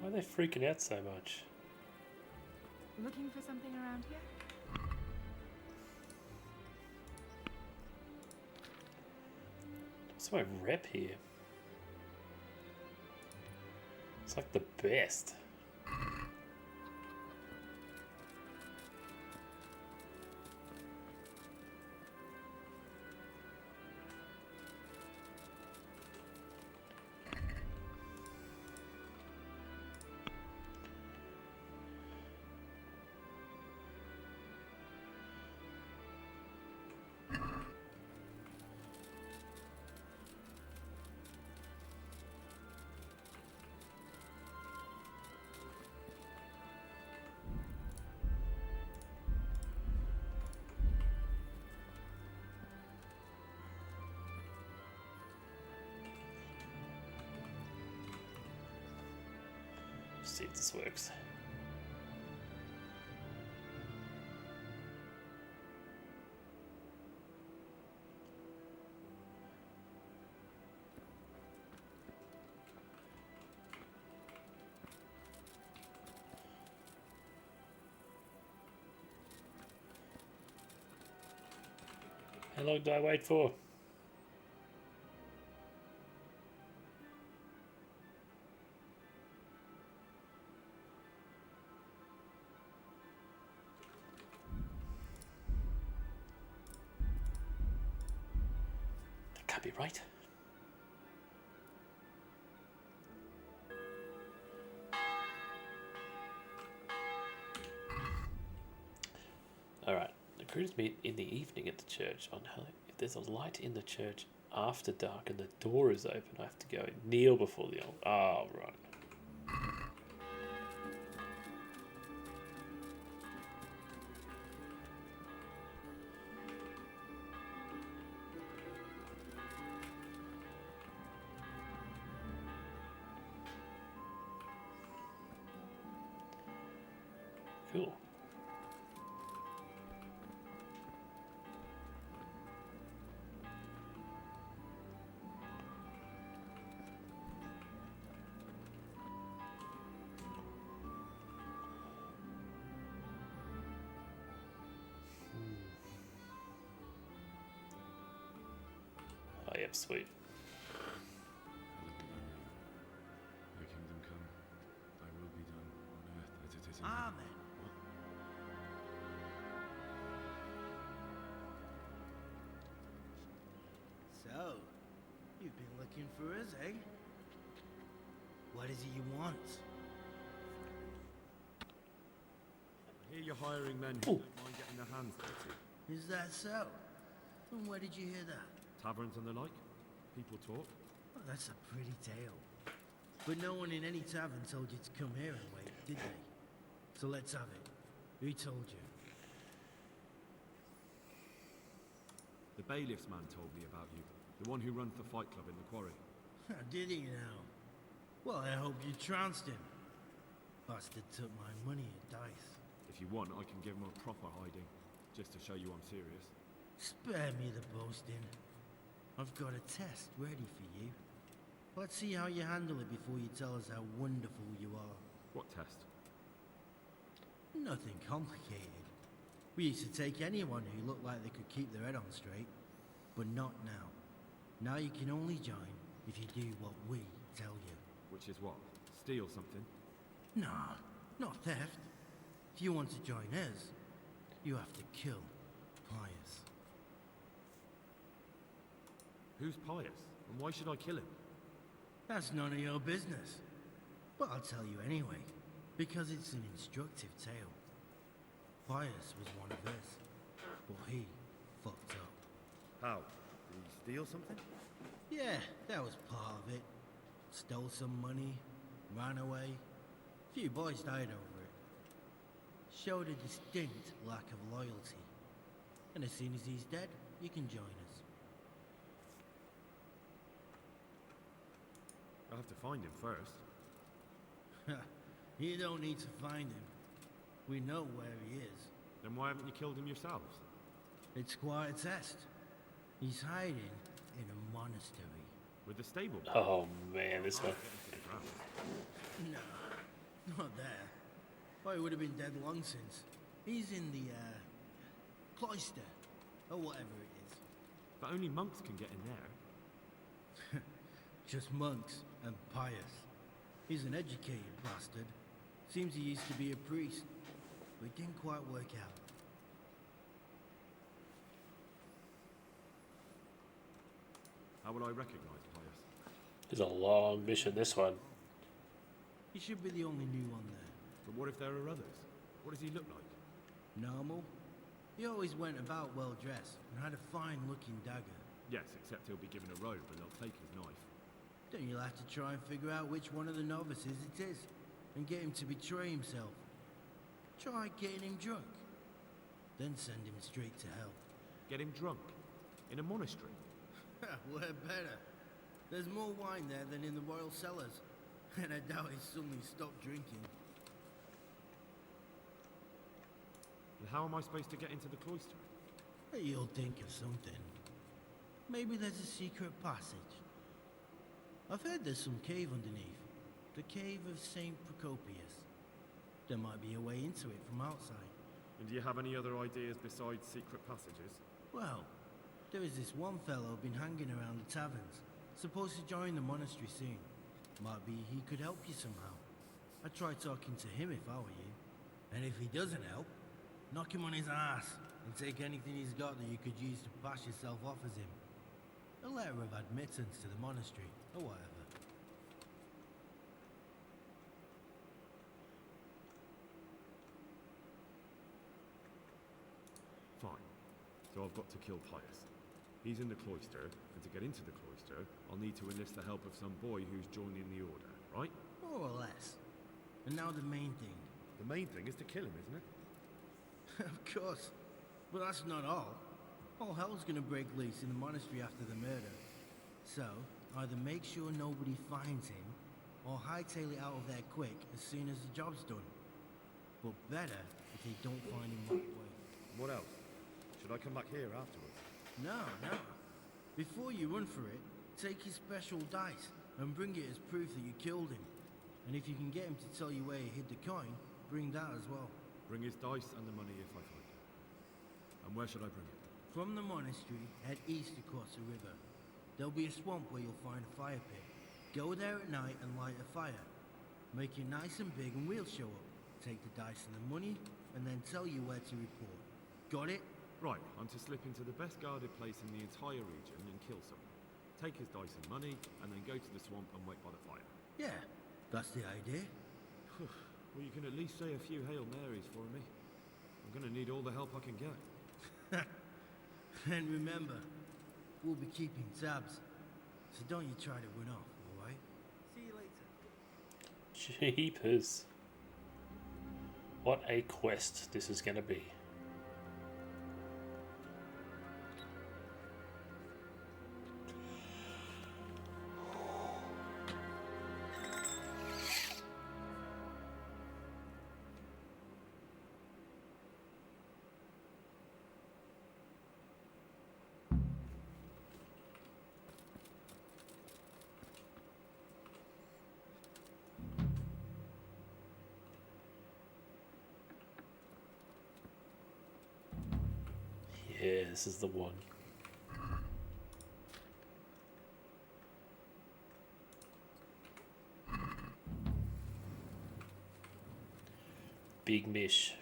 Why are they freaking out so much? Looking for something around here? What's my rep here? It's like the best. See if this works. How long do I wait for? That can't be right. Alright, the crews meet in the evening at the church on Halloween. If there's a light in the church after dark and the door is open, I have to go and kneel before the altar. Oh, right. Cool. Oh, yep, sweet. Thy kingdom come, thy will be done on earth as it is in Amen. heaven. So, you've been looking for us, eh? What is it you want? I hear you're hiring men who don't mind getting their hands dirty. Is that so? And where did you hear that? Taverns and the like. People talk. Well, that's a pretty tale. But no one in any tavern told you to come here and wait, did they? So let's have it. Who told you? bailiff's man told me about you. The one who runs the fight club in the quarry. Did he now? Well, I hope you trounced him. Bastard took my money at dice. If you want, I can give him a proper hiding, just to show you I'm serious. Spare me the boasting. I've got a test ready for you. Let's see how you handle it before you tell us how wonderful you are. What test? Nothing complicated. We used to take anyone who looked like they could keep their head on straight, but not now. Now you can only join if you do what we tell you. Which is what? Steal something? Nah, not theft. If you want to join us, you have to kill Pius. Who's Pius? And why should I kill him? That's none of your business. But I'll tell you anyway, because it's an instructive tale. Pius was one of us, but he fucked up. How? Did he steal something? Yeah, that was part of it. Stole some money, ran away. A few boys died over it. Showed a distinct lack of loyalty. And as soon as he's dead, you can join us. I'll have to find him first. You don't need to find him. We know where he is. Then why haven't you killed him yourselves? It's quite a test. He's hiding in a monastery. With the stable? Oh man, this one. No, not there. Oh, he would have been dead long since. He's in the, cloister. Or whatever it is. But only monks can get in there. Just monks and Pius. He's an educated bastard. Seems he used to be a priest, but it didn't quite work out. How will I recognize Pius? It's a long mission, this one. He should be the only new one there. But what if there are others? What does he look like? Normal. He always went about well dressed and had a fine looking dagger. Yes, except he'll be given a robe and they'll take his knife. Then you'll have to try and figure out which one of the novices it is, and get him to betray himself. Try getting him drunk, then send him straight to hell. Get him drunk? In a monastery? Where better? There's more wine there than in the royal cellars, and I doubt he suddenly stopped drinking. And how am I supposed to get into the cloister? You'll think of something. Maybe there's a secret passage. I've heard there's some cave underneath. The cave of St. Procopius. There might be a way into it from outside. And do you have any other ideas besides secret passages? Well, there is this one fellow been hanging around the taverns. Supposed to join the monastery soon. Might be he could help you somehow. I'd try talking to him if I were you. And if he doesn't help, knock him on his ass and take anything he's got that you could use to pass yourself off as him. A letter of admittance to the monastery, or whatever. Fine. So I've got to kill Pius. He's in the cloister, and to get into the cloister, I'll need to enlist the help of some boy who's joining the order, right? More or less. And now the main thing. The main thing is to kill him, isn't it? Of course. But that's not all. All hell's gonna break loose in the monastery after the murder. So, either make sure nobody finds him, or hightail it out of there quick as soon as the job's done. But better if they don't find him right away. What else? Should I come back here afterwards? No. Before you run for it, take his special dice and bring it as proof that you killed him. And if you can get him to tell you where he hid the coin, bring that as well. Bring his dice and the money if I find it. And where should I bring it? From the monastery, head east across the river. There'll be a swamp where you'll find a fire pit. Go there at night and light a fire. Make it nice and big and we'll show up. Take the dice and the money, and then tell you where to report. Got it? Right, I'm to slip into the best guarded place in the entire region and kill someone. Take his dice and money, and then go to the swamp and wait by the fire. Yeah, that's the idea. Well, you can at least say a few Hail Marys for me. I'm gonna need all the help I can get. And remember, we'll be keeping tabs. So don't you try to run off, alright? See you later. Jeepers. What a quest this is going to be. Yeah, this is the one. Big Mish.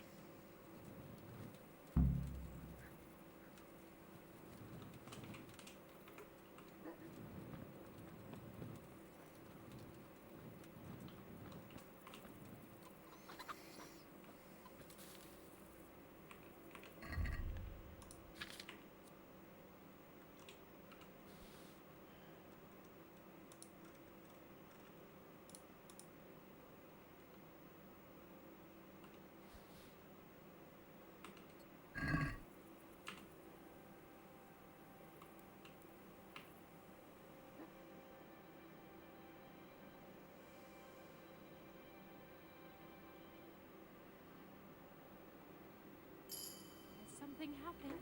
Has something happened?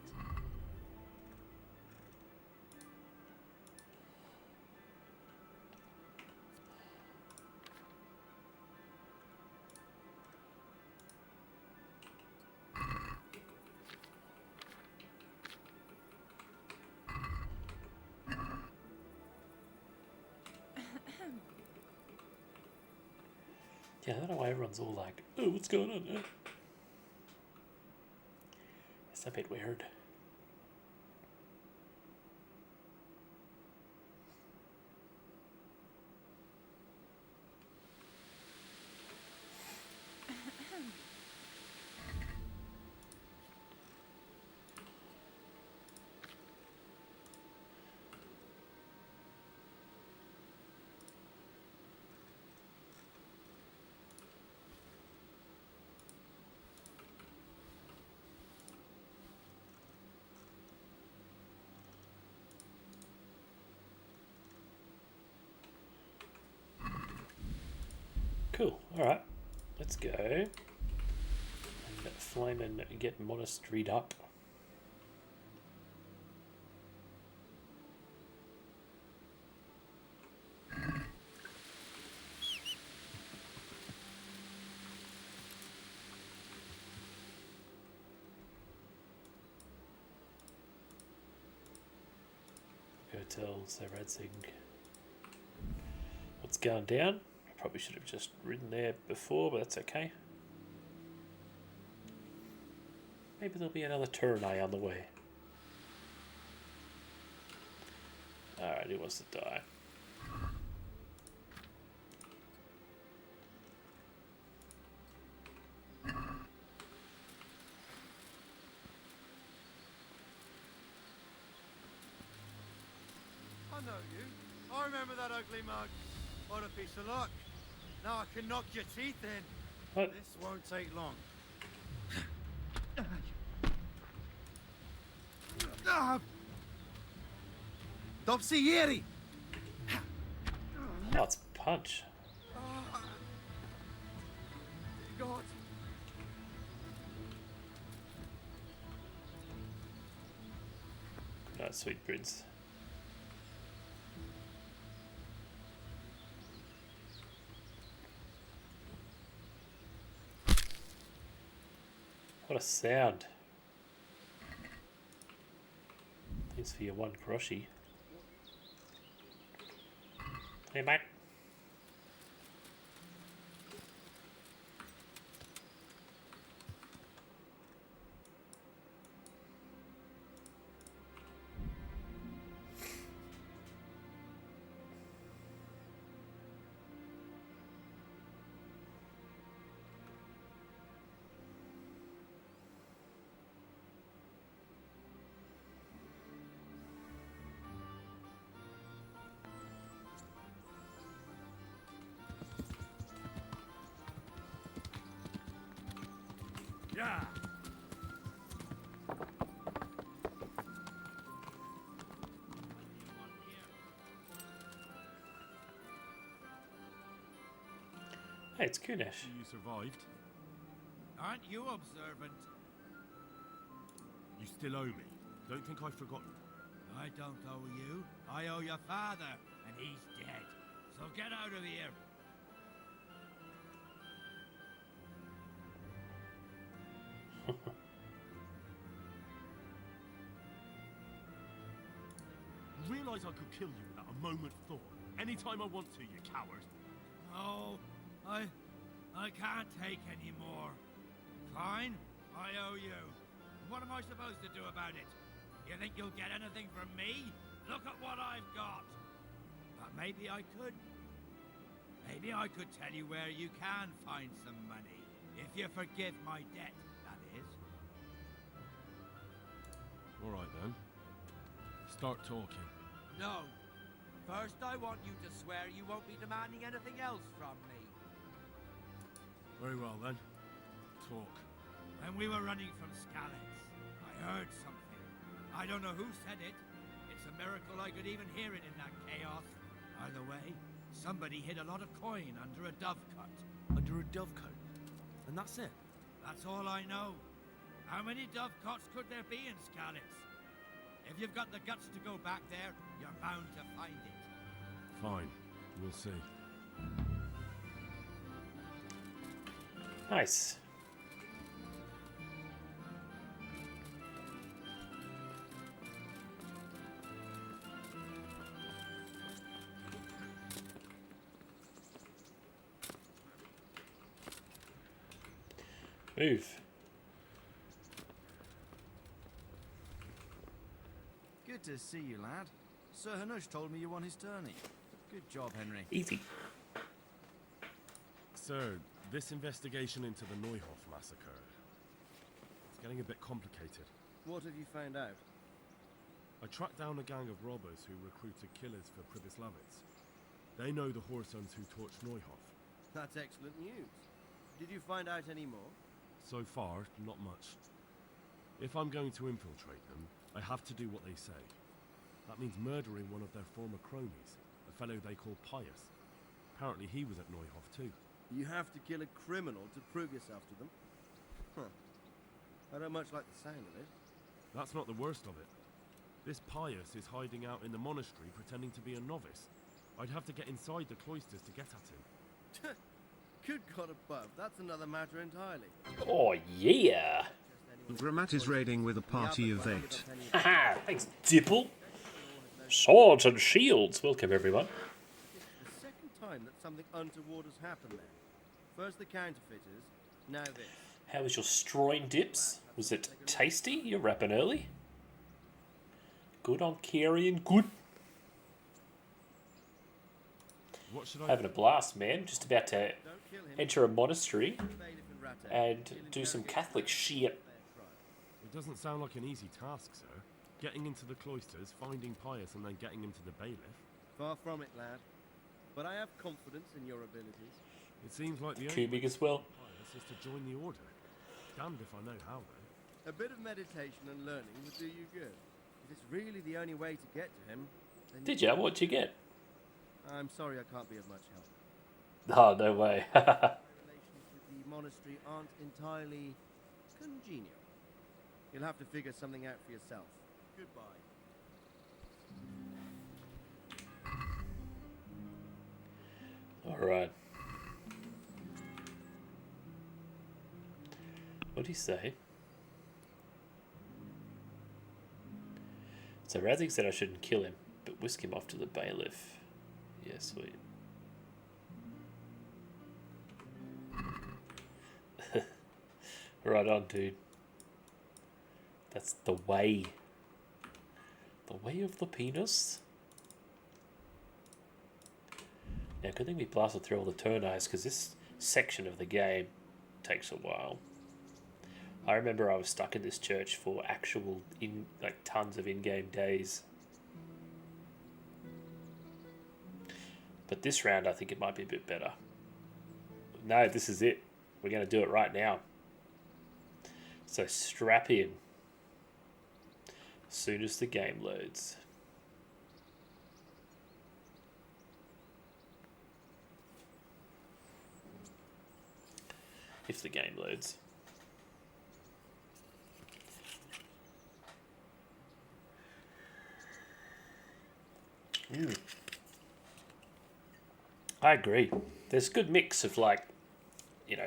Yeah, I don't know why everyone's all like, oh, what's going on there? It's a bit weird. Cool. Alright. Let's go. And flame and get monastaried up. Go tell Sir Radzig what's going down. I probably should have just ridden there before, but that's okay. Maybe there'll be another Turanai on the way. Alright, who wants to die? I know you. I remember that ugly mug. What a piece of luck. Now I can knock your teeth in. What? This won't take long. Dobsieri! Oh, it's punch. God. No, sweet prince. What a sound. Thanks for your one groshi. Hey, mate. Yeah. Hey, it's Kunesh. You survived. Aren't you observant? You still owe me. Don't think I've forgotten. I don't owe you. I owe your father, and he's dead. So get out of here. realise I could kill you without a moment thought? Anytime I want to, you coward. No, I can't take any more. Fine, I owe you. What am I supposed to do about it? You think you'll get anything from me? Look at what I've got. But maybe I could. Maybe I could tell you where you can find some money. If you forgive my debt, that is. All right then. Start talking. No. First, I want you to swear you won't be demanding anything else from me. Very well then. Talk. When we were running from Skalitz, I heard something. I don't know who said it. It's a miracle I could even hear it in that chaos. Either way, somebody hid a lot of coin under a dovecote. Under a dovecote? And that's it? That's all I know. How many dovecotes could there be in Skalitz? If you've got the guts to go back there, you're bound to find it. Fine. We'll see. Nice. Move. Good to see you, lad. Sir Hanush told me you won his tourney. Good job, Henry. Easy. Sir, this investigation into the Neuhoff massacre, it's getting a bit complicated. What have you found out? I tracked down a gang of robbers who recruited killers for Pribyslavitz. They know the whoresons who torched Neuhoff. That's excellent news. Did you find out any more? So far, not much. If I'm going to infiltrate them, I have to do what they say. That means murdering one of their former cronies, a fellow they call Pius. Apparently he was at Neuhoff too. You have to kill a criminal to prove yourself to them? Huh. I don't much like the sound of it. That's not the worst of it. This Pius is hiding out in the monastery pretending to be a novice. I'd have to get inside the cloisters to get at him. Good God above, that's another matter entirely. Oh, yeah. Gramat is raiding with a party of 8. Haha, thanks, Dipple. Swords and shields. Welcome, everyone. It's the second time that something untoward has happened there. First the counterfeiters, now this. How was your stroin dips? Was it tasty? You're rapping early. Good on Carrion. Good. What should I Having a blast, man. Just about to enter a monastery and do some Catholic shit. It doesn't sound like an easy task, sir. Getting into the cloisters, finding Pius, and then getting him to the bailiff. Far from it, lad. But I have confidence in your abilities. It seems like the only Kubik as well. Pius is to join the order. Damned if I know how, though. A bit of meditation and learning would do you good. If it's really the only way to get to him, then Did ya? What'd you get? I'm sorry I can't be of much help. Oh, no way. My relations with the monastery aren't entirely congenial. You'll have to figure something out for yourself. Goodbye. Alright. What'd he say? So Razzik said I shouldn't kill him, but whisk him off to the bailiff. Yeah, sweet. Right on, dude. That's the way. The way of the penis. Now, good thing we blasted through all the turn-eyes, because this section of the game takes a while. I remember I was stuck in this church for actual, tons of in-game days. But this round, I think it might be a bit better. No, this is it. We're going to do it right now. So strap in. As soon as the game loads. If the game loads. I agree. There's a good mix of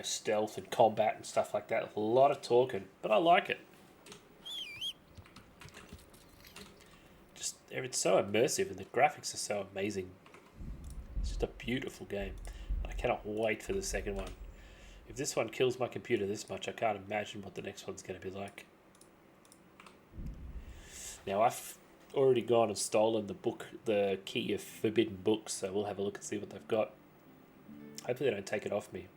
stealth and combat and stuff like that. A lot of talking, but I like it. Just It's so immersive and the graphics are so amazing. It's just a beautiful game. I cannot wait for the second one. If this one kills my computer this much, I can't imagine what the next one's going to be like. Now, I've already gone and stolen the key of forbidden books, so we'll have a look and see what they've got. Hopefully they don't take it off me.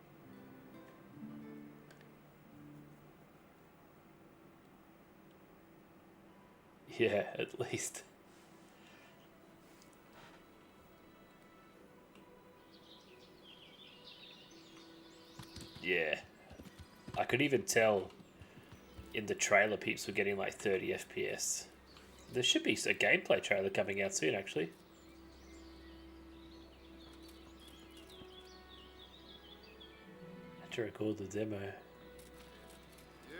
Yeah, at least. Yeah. I could even tell in the trailer peeps were getting like 30 FPS. There should be a gameplay trailer coming out soon, actually. I had to record the demo.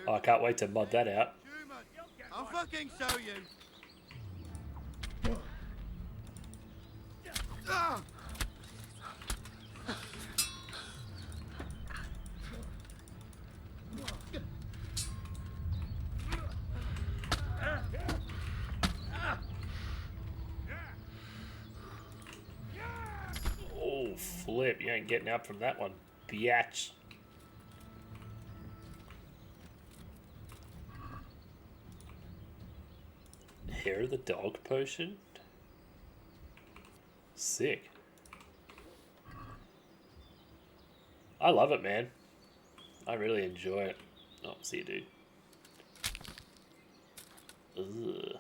Oh, I can't wait to mod that out. I'll fucking show you. Ah! Oh, flip. You ain't getting up from that one, biatch. Hair of the dog potion? Sick. I love it, man. I really enjoy it. Oh, see you, dude. Ugh.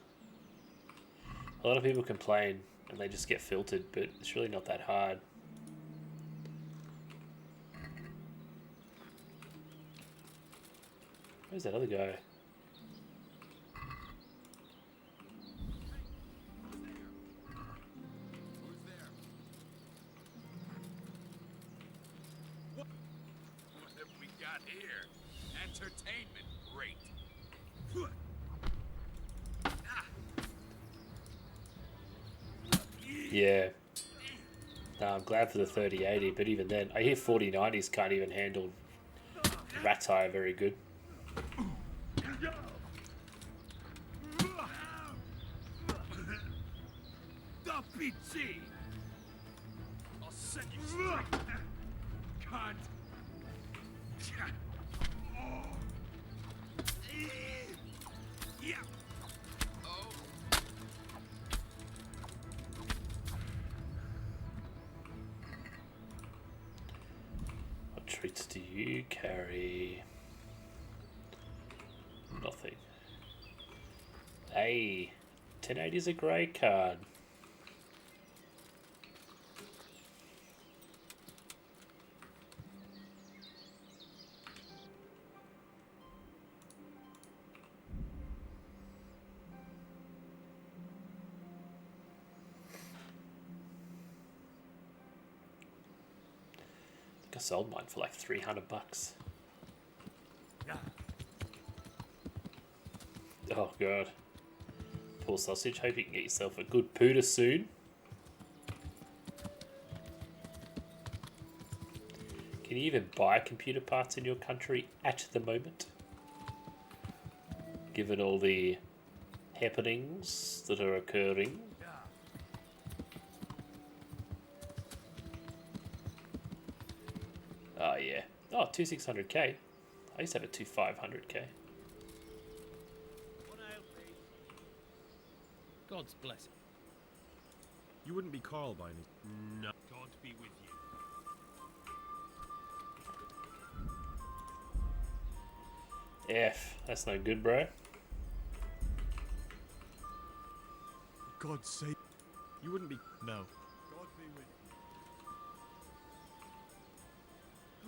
A lot of people complain and they just get filtered, but it's really not that hard. Where's that other guy? What have we got here? Entertainment great. Yeah. No, I'm glad for the 3080, but even then, I hear 4090s can't even handle Rat's Eye very good. I'll set you straight. Cunt. Yeah. Oh. What treats do you carry? Nothing. Hey, 1080 is a great card. I sold mine for like $300. Oh god. Poor sausage. Hope you can get yourself a good pooter soon. Can you even buy computer parts in your country at the moment? Given all the happenings that are occurring. Oh yeah. Oh, 2600K. I used to have a 2500K. God's blessing. You wouldn't be Carl by any... No. God be with you. F. That's no good, bro. God's sake. You wouldn't be... No. God be with you.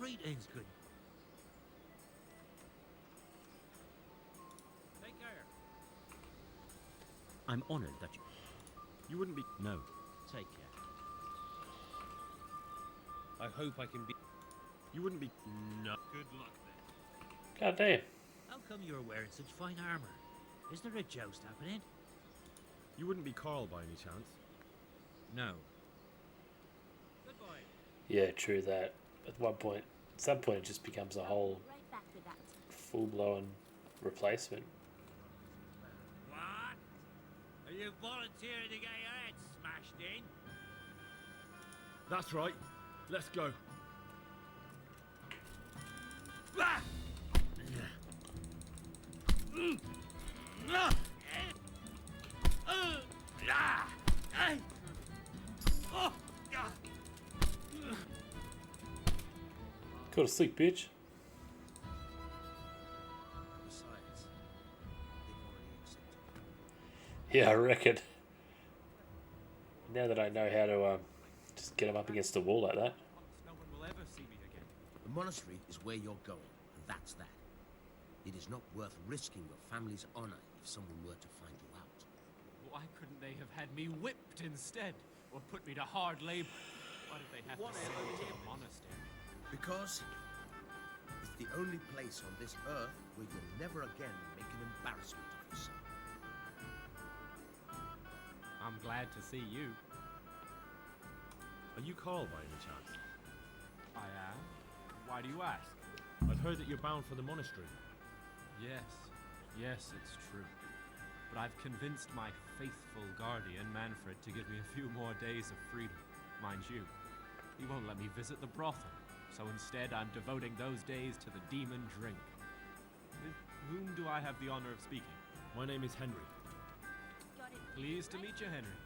Greetings, good. Take care. I'm honored that you... You wouldn't be... No. Take care. I hope I can be... You wouldn't be... No. Good luck then. God damn. How come you're wearing such fine armor? Is there a joust happening? You wouldn't be Carl by any chance? No. Goodbye. Yeah, true that. At some point it just becomes a whole full-blown replacement. What? Are you volunteering to get your head smashed in? That's right. Let's go. Go to sleep, bitch. Besides, they've already accepted. Yeah, I reckon. Now that I know how to just get him up against the wall like that. No one will ever see me again. The monastery is where you're going, and that's that. It is not worth risking your family's honor if someone were to find you out. Why couldn't they have had me whipped instead? Or put me to hard labor? Why did they have to send me to the monastery? Because it's the only place on this earth where you'll never again make an embarrassment of yourself. I'm glad to see you. Are you Carl by any chance? I am. Why do you ask? I've heard that you're bound for the monastery. Yes, it's true. But I've convinced my faithful guardian, Manfred, to give me a few more days of freedom. Mind you, he won't let me visit the brothel. So instead, I'm devoting those days to the demon drink. With whom do I have the honor of speaking? My name is Henry. Pleased to meet you, Henry.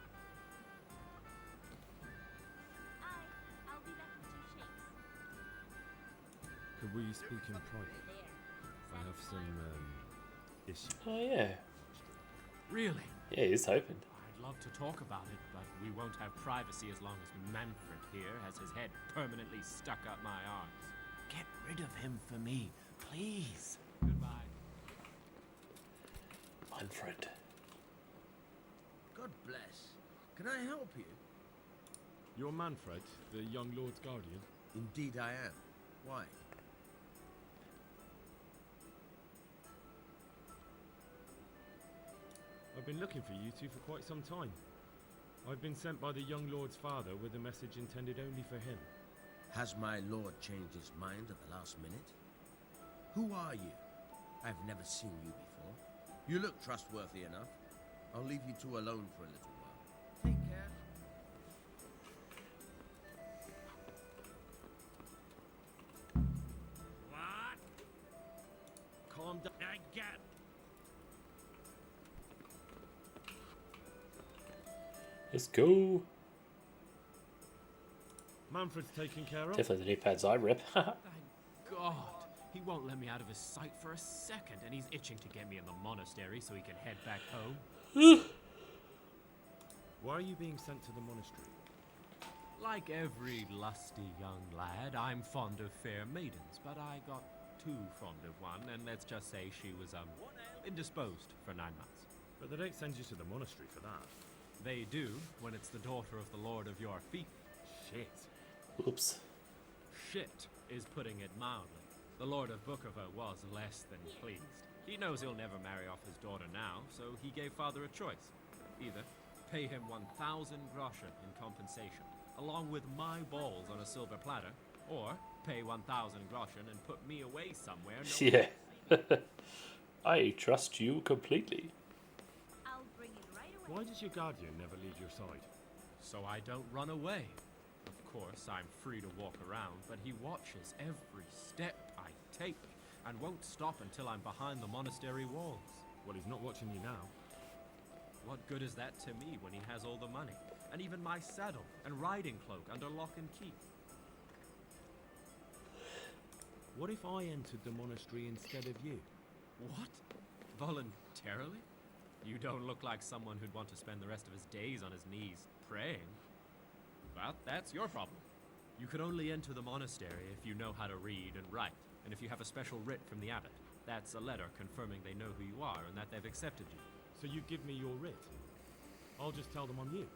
I'll be back in 2 shakes. Could we speak in private? I have some issues. Oh yeah. Really? Yeah, he's hoping. I'd love to talk about it, but we won't have privacy as long as Manfred here has his head permanently stuck up my arse. Get rid of him for me, please. Goodbye. Manfred. God bless. Can I help you? You're Manfred, the young lord's guardian? Indeed I am. Why? I've been looking for you two for quite some time. I've been sent by the young lord's father with a message intended only for him. Has my lord changed his mind at the last minute? Who are you? I've never seen you before. You look trustworthy enough. I'll leave you two alone for a little while. Take care. What? Calm down. Get. Let's go. Manfred's taken care of. Definitely the knee pads I rip. Thank God. He won't let me out of his sight for a second, and he's itching to get me in the monastery so he can head back home. Why are you being sent to the monastery? Like every lusty young lad, I'm fond of fair maidens, but I got too fond of one, and let's just say she was, indisposed for 9 months. But they don't send you to the monastery for that. They do, when it's the daughter of the Lord of your feet. Shit. Oops. Shit is putting it mildly. The Lord of Bookover was less than pleased. He knows he'll never marry off his daughter now, so he gave father a choice. Either pay him 1,000 groschen in compensation, along with my balls on a silver platter, or pay 1,000 groschen and put me away somewhere. Yeah. I trust you completely. I'll bring it right away. Why does your guardian never leave your side? So I don't run away. Of course, I'm free to walk around, but he watches every step I take and won't stop until I'm behind the monastery walls. Well, he's not watching you now. What good is that to me when he has all the money, and even my saddle and riding cloak under lock and key? What if I entered the monastery instead of you? What? Voluntarily? You don't look like someone who'd want to spend the rest of his days on his knees praying. Well, that's your problem. You can only enter the monastery if you know how to read and write, and if you have a special writ from the abbot. That's a letter confirming they know who you are and that they've accepted you. So you give me your writ? I'll just tell them I'm you.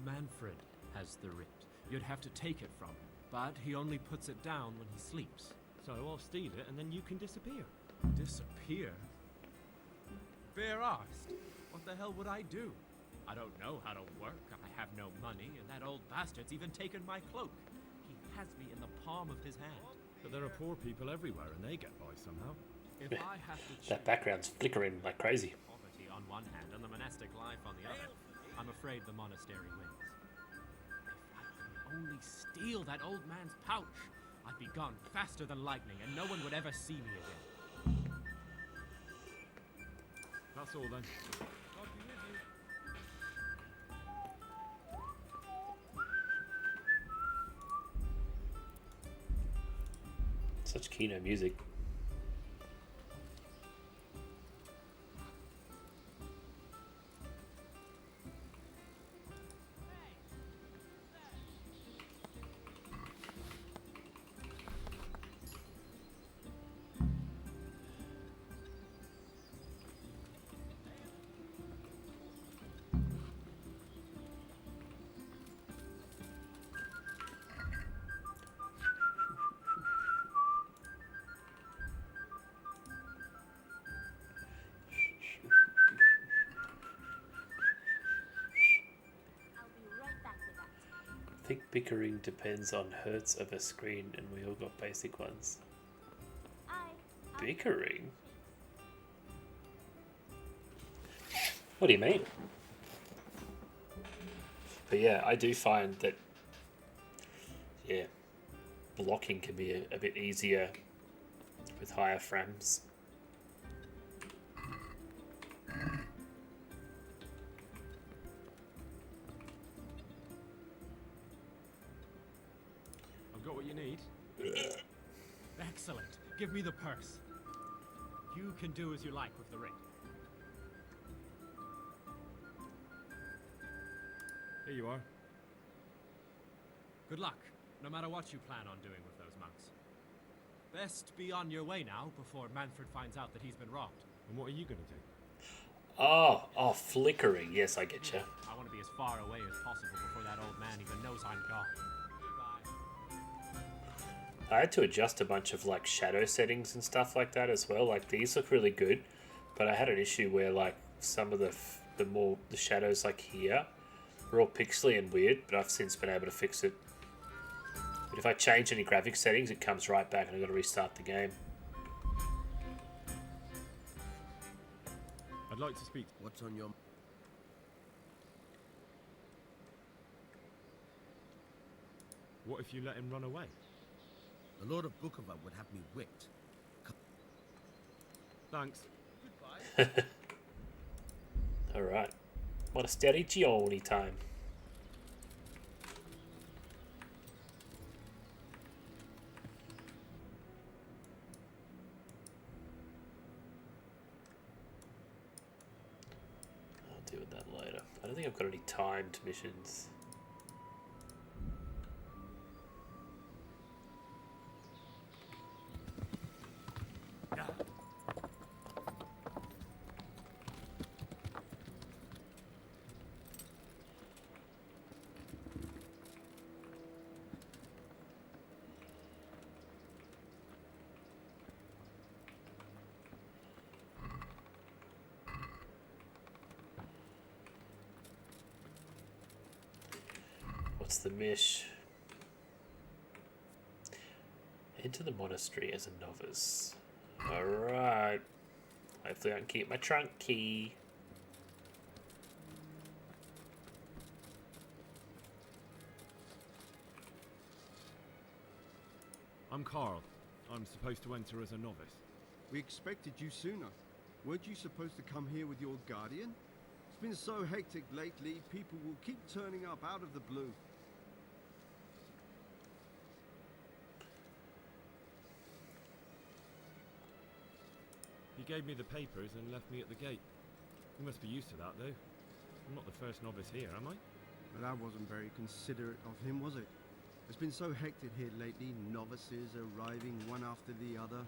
Manfred has the writ. You'd have to take it from him, but he only puts it down when he sleeps. So I'll steal it and then you can disappear. Disappear? Bare arsed. What the hell would I do? I don't know how to work, I have no money, and that old bastard's even taken my cloak. He has me in the palm of his hand. But there are poor people everywhere and they get by somehow. If I have to choose That background's flickering like crazy. poverty on one hand and the monastic monastic life on the other, I'm afraid the monastery wins. If I could only steal that old man's pouch, I'd be gone faster than lightning, and no one would ever see me again. That's all then. God be with you. Such Kino music. I think bickering depends on hertz of a screen, and we all got basic ones. Bickering? What do you mean? But yeah, I do find that, yeah, blocking can be a bit easier with higher frames. I've got what you need. Excellent. Give me the purse. You can do as you like with the ring. Here you are. Good luck, no matter what you plan on doing with those monks. Best be on your way now before Manfred finds out that he's been robbed. And what are you going to do? Oh, flickering. Yes, I get you. I want to be as far away as possible before that old man even knows I'm gone. I had to adjust a bunch of like shadow settings and stuff like that as well. Like these look really good, but I had an issue where like some of the shadows like here were all pixely and weird, but I've since been able to fix it. But if I change any graphics settings, it comes right back and I've got to restart the game. I'd like to speak. What's on your... What if you let him run away? The Lord of Bukova would have me whipped. Thanks. Goodbye. Alright. Monastary Gioni time. I'll deal with that later. I don't think I've got any timed missions. What's the mish? Enter the monastery as a novice. Alright. Hopefully I can keep my trunk key. I'm Carl. I'm supposed to enter as a novice. We expected you sooner. Weren't you supposed to come here with your guardian? It's been so hectic lately, people will keep turning up out of the blue. He gave me the papers and left me at the gate. You must be used to that, though. I'm not the first novice here, am I? Well, that wasn't very considerate of him, was it? It's been so hectic here lately, novices arriving one after the other.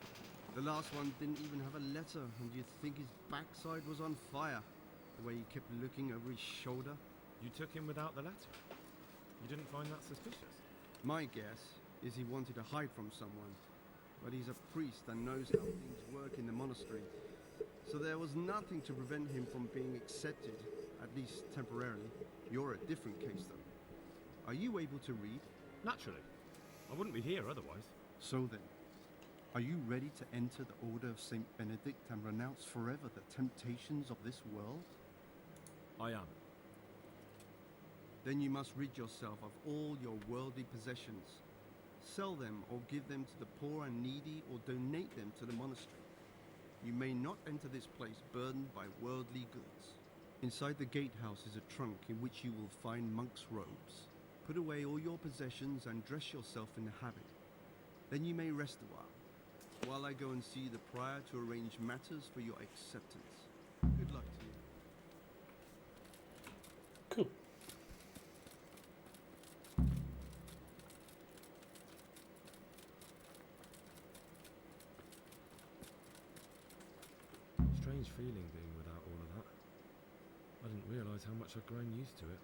The last one didn't even have a letter, and you'd think his backside was on fire. The way he kept looking over his shoulder. You took him without the letter? You didn't find that suspicious? My guess is he wanted to hide from someone. But he's a priest and knows how things work in the monastery. So there was nothing to prevent him from being accepted, at least temporarily. You're a different case, though. Are you able to read? Naturally. I wouldn't be here otherwise. So then, are you ready to enter the Order of Saint Benedict and renounce forever the temptations of this world? I am. Then you must rid yourself of all your worldly possessions. Sell them or give them to the poor and needy or donate them to the monastery. You may not enter this place burdened by worldly goods. Inside the gatehouse is a trunk in which you will find monk's robes. Put away all your possessions and dress yourself in the habit. Then you may rest a while I go and see the prior to arrange matters for your acceptance. Good luck to you. Cool. Strange feeling being without all of that. I didn't realise how much I'd grown used to it.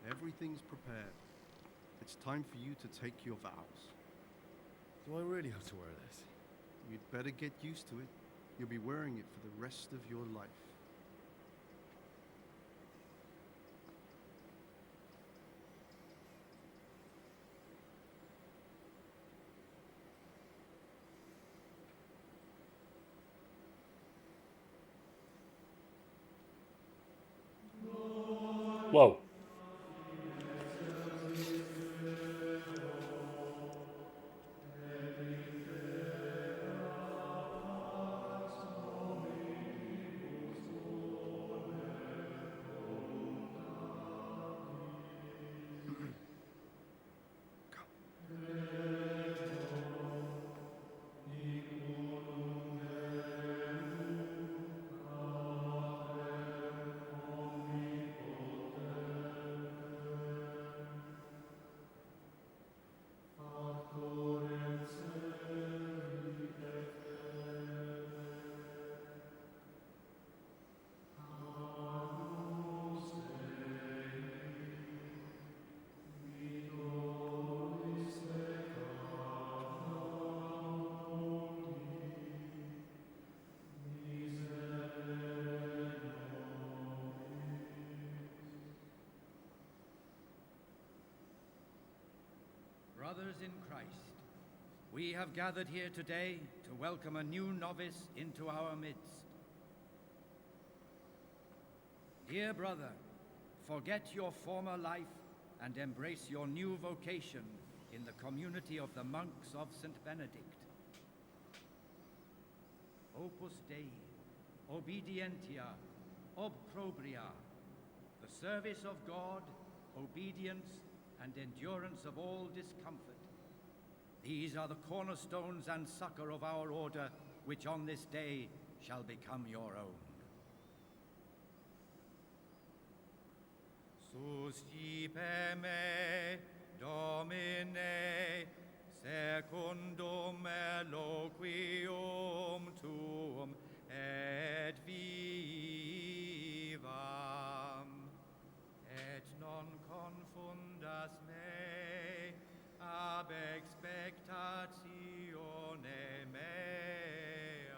Everything's prepared. It's time for you to take your vows. Do I really have to wear this? You'd better get used to it. You'll be wearing it for the rest of your life. Whoa. Brothers in Christ, we have gathered here today to welcome a new novice into our midst. Dear brother, forget your former life and embrace your new vocation in the community of the monks of St. Benedict. Opus Dei, obedientia, obprobria, the service of God, obedience, and endurance of all discomfort. These are the cornerstones and succor of our order, which on this day shall become your own. Suscipe me, Domine, secundum eloquium tuum et vivam, et non confundas me ab expectatione mea.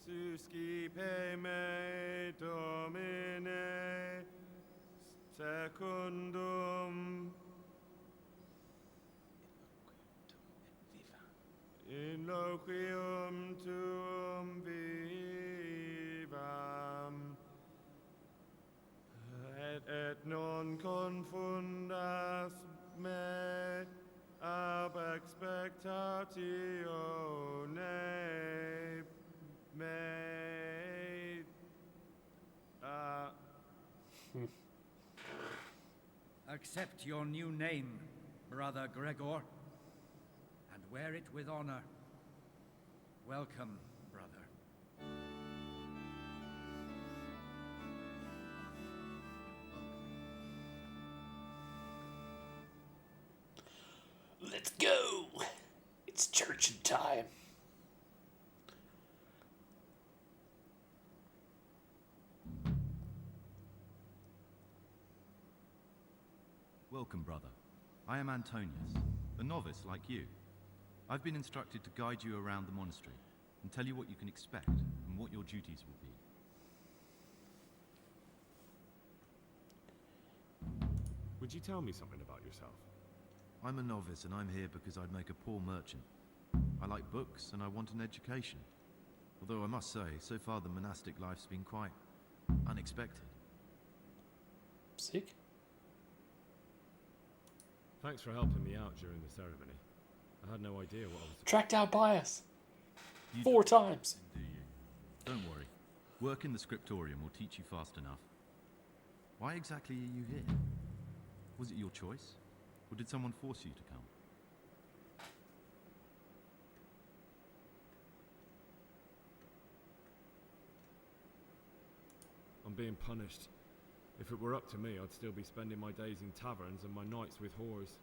Suscipe me, Domine, secundum in loquium tuum vivam, et non confundas me ab expectatione mea. Accept your new name, Brother Gregor, and wear it with honor. Welcome, brother. Let's go! It's church time. Welcome, brother. I am Antonius, a novice like you. I've been instructed to guide you around the monastery and tell you what you can expect and what your duties will be. Could you tell me something about yourself? I'm a novice and I'm here because I'd make a poor merchant. I like books and I want an education. Although I must say, so far the monastic life's been quite unexpected. Sick. Thanks for helping me out during the ceremony. I had no idea what I was... Tracked out by us. You 4 times. Do you? Don't worry. Work in the scriptorium will teach you fast enough. Why exactly are you here? Was it your choice? Or did someone force you to come? I'm being punished. If it were up to me, I'd still be spending my days in taverns and my nights with whores.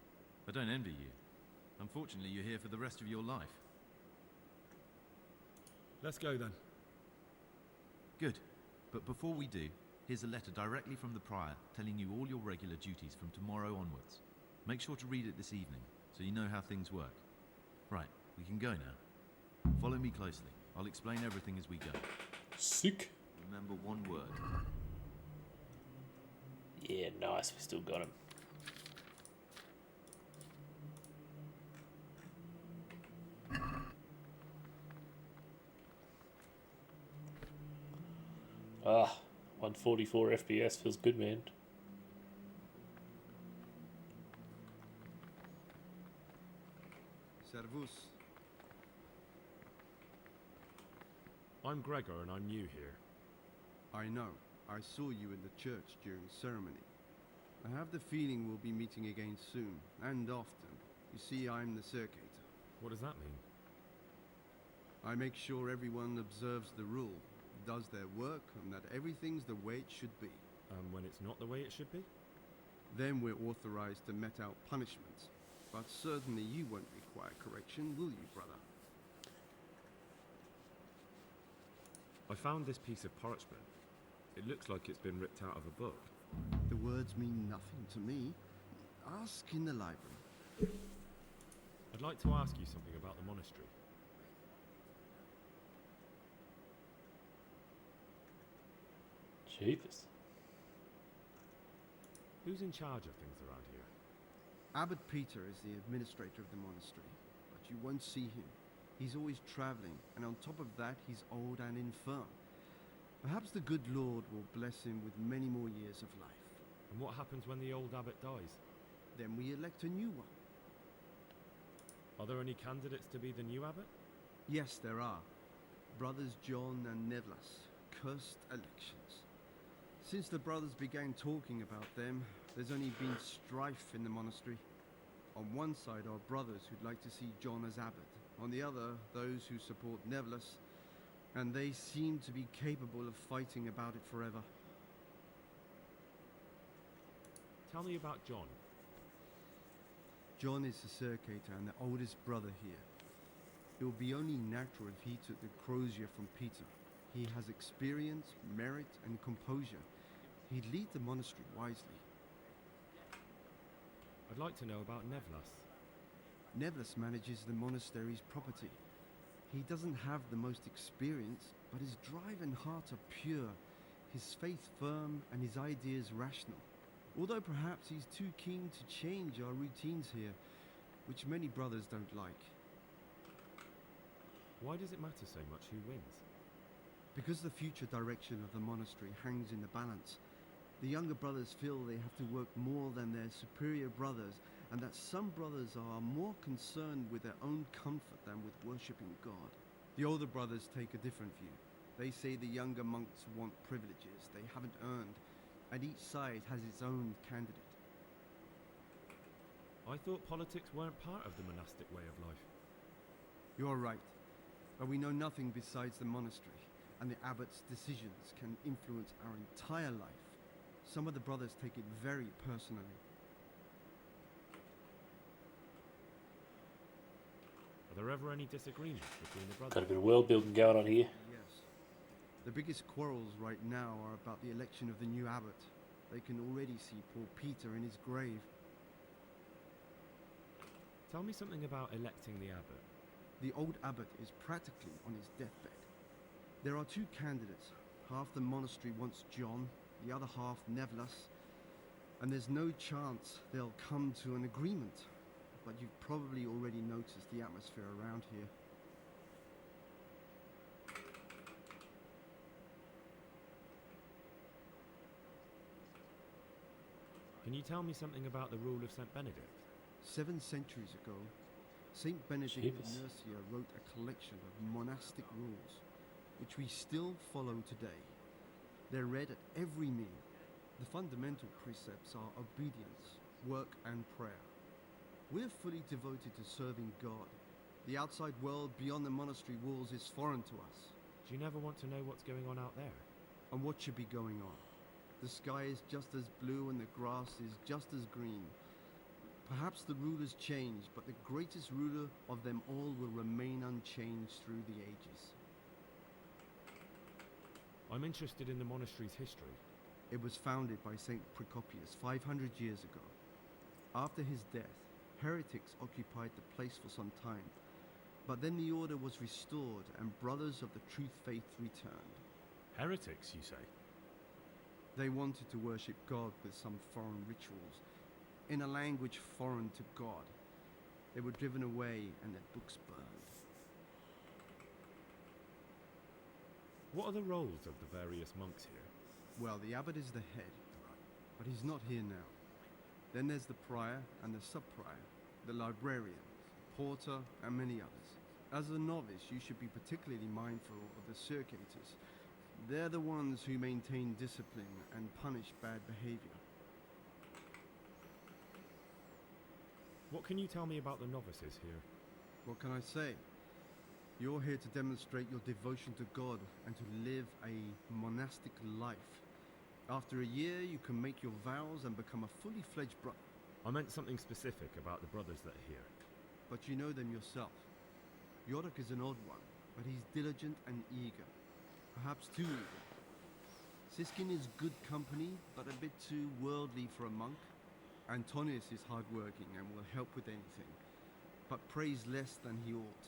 I don't envy you. Unfortunately, you're here for the rest of your life. Let's go then. Good. But before we do, here's a letter directly from the prior telling you all your regular duties from tomorrow onwards. Make sure to read it this evening, so you know how things work. Right, we can go now. Follow me closely. I'll explain everything as we go. Sick. Remember one word. Yeah, nice. We still got him. Ah, 144 FPS feels good, man. Servus. I'm Gregor and I'm new here. I know. I saw you in the church during ceremony. I have the feeling we'll be meeting again soon, and often. You see, I'm the circator. What does that mean? I make sure everyone observes the rule, does their work, and that everything's the way it should be. And when it's not the way it should be? Then we're authorized to mete out punishments. But certainly you won't require correction, will you, brother? I found this piece of parchment. It looks like it's been ripped out of a book. The words mean nothing to me. Ask in the library. I'd like to ask you something about the monastery. Jeepers. Who's in charge of things around here? Abbot Peter is the administrator of the monastery, but you won't see him. He's always traveling, and on top of that, he's old and infirm. Perhaps the good Lord will bless him with many more years of life. And what happens when the old abbot dies? Then we elect a new one. Are there any candidates to be the new abbot? Yes, there are. Brothers John and Nevlas. Cursed elections. Since the brothers began talking about them, there's only been strife in the monastery. On one side are brothers who'd like to see John as abbot. On the other, those who support Nevlas, and they seem to be capable of fighting about it forever. Tell me about John. John is the circator and the oldest brother here. It would be only natural if he took the crozier from Peter. He has experience, merit, and composure. He'd lead the monastery wisely. I'd like to know about Nevlas. Nevlas manages the monastery's property. He doesn't have the most experience, but his drive and heart are pure, his faith firm, and his ideas rational. Although perhaps he's too keen to change our routines here, which many brothers don't like. Why does it matter so much who wins? Because the future direction of the monastery hangs in the balance. The younger brothers feel they have to work more than their superior brothers, and that some brothers are more concerned with their own comfort than with worshipping God. The older brothers take a different view. They say the younger monks want privileges they haven't earned, and each side has its own candidate. I thought politics weren't part of the monastic way of life. You're right, but we know nothing besides the monastery, and the abbot's decisions can influence our entire life. Some of the brothers take it very personally. Are there ever any disagreements between the brothers? Got a bit of world building going on here. Yes. The biggest quarrels right now are about the election of the new abbot. They can already see poor Peter in his grave. Tell me something about electing the abbot. The old abbot is practically on his deathbed. There are two candidates. Half the monastery wants John, the other half Nevlas. And there's no chance they'll come to an agreement. But you've probably already noticed the atmosphere around here. Can you tell me something about the rule of St. Benedict? 7 centuries ago, Saint Benedict of Jeepers. Nursia wrote a collection of monastic rules, which we still follow today. They're read at every meal. The fundamental precepts are obedience, work, and prayer. We're fully devoted to serving God. The outside world beyond the monastery walls is foreign to us. Do you never want to know what's going on out there? And what should be going on? The sky is just as blue and the grass is just as green. Perhaps the rulers change, but the greatest ruler of them all will remain unchanged through the ages. I'm interested in the monastery's history. It was founded by Saint Procopius 500 years ago. After his death, heretics occupied the place for some time, but then the order was restored and brothers of the true faith returned. Heretics, you say? They wanted to worship God with some foreign rituals, in a language foreign to God. They were driven away and their books burned. What are the roles of the various monks here? Well, the abbot is the head, but he's not here now. Then there's the prior and the sub-prior, the librarian, porter, and many others. As a novice, you should be particularly mindful of the circulators. They're the ones who maintain discipline and punish bad behavior. What can you tell me about the novices here? What can I say? You're here to demonstrate your devotion to God and to live a monastic life. After a year, you can make your vows and become a fully fledged brother. I meant something specific about the brothers that are here. But you know them yourself. Yorick is an odd one, but he's diligent and eager. Perhaps too eager. Siskin is good company, but a bit too worldly for a monk. Antonius is hardworking and will help with anything, but prays less than he ought.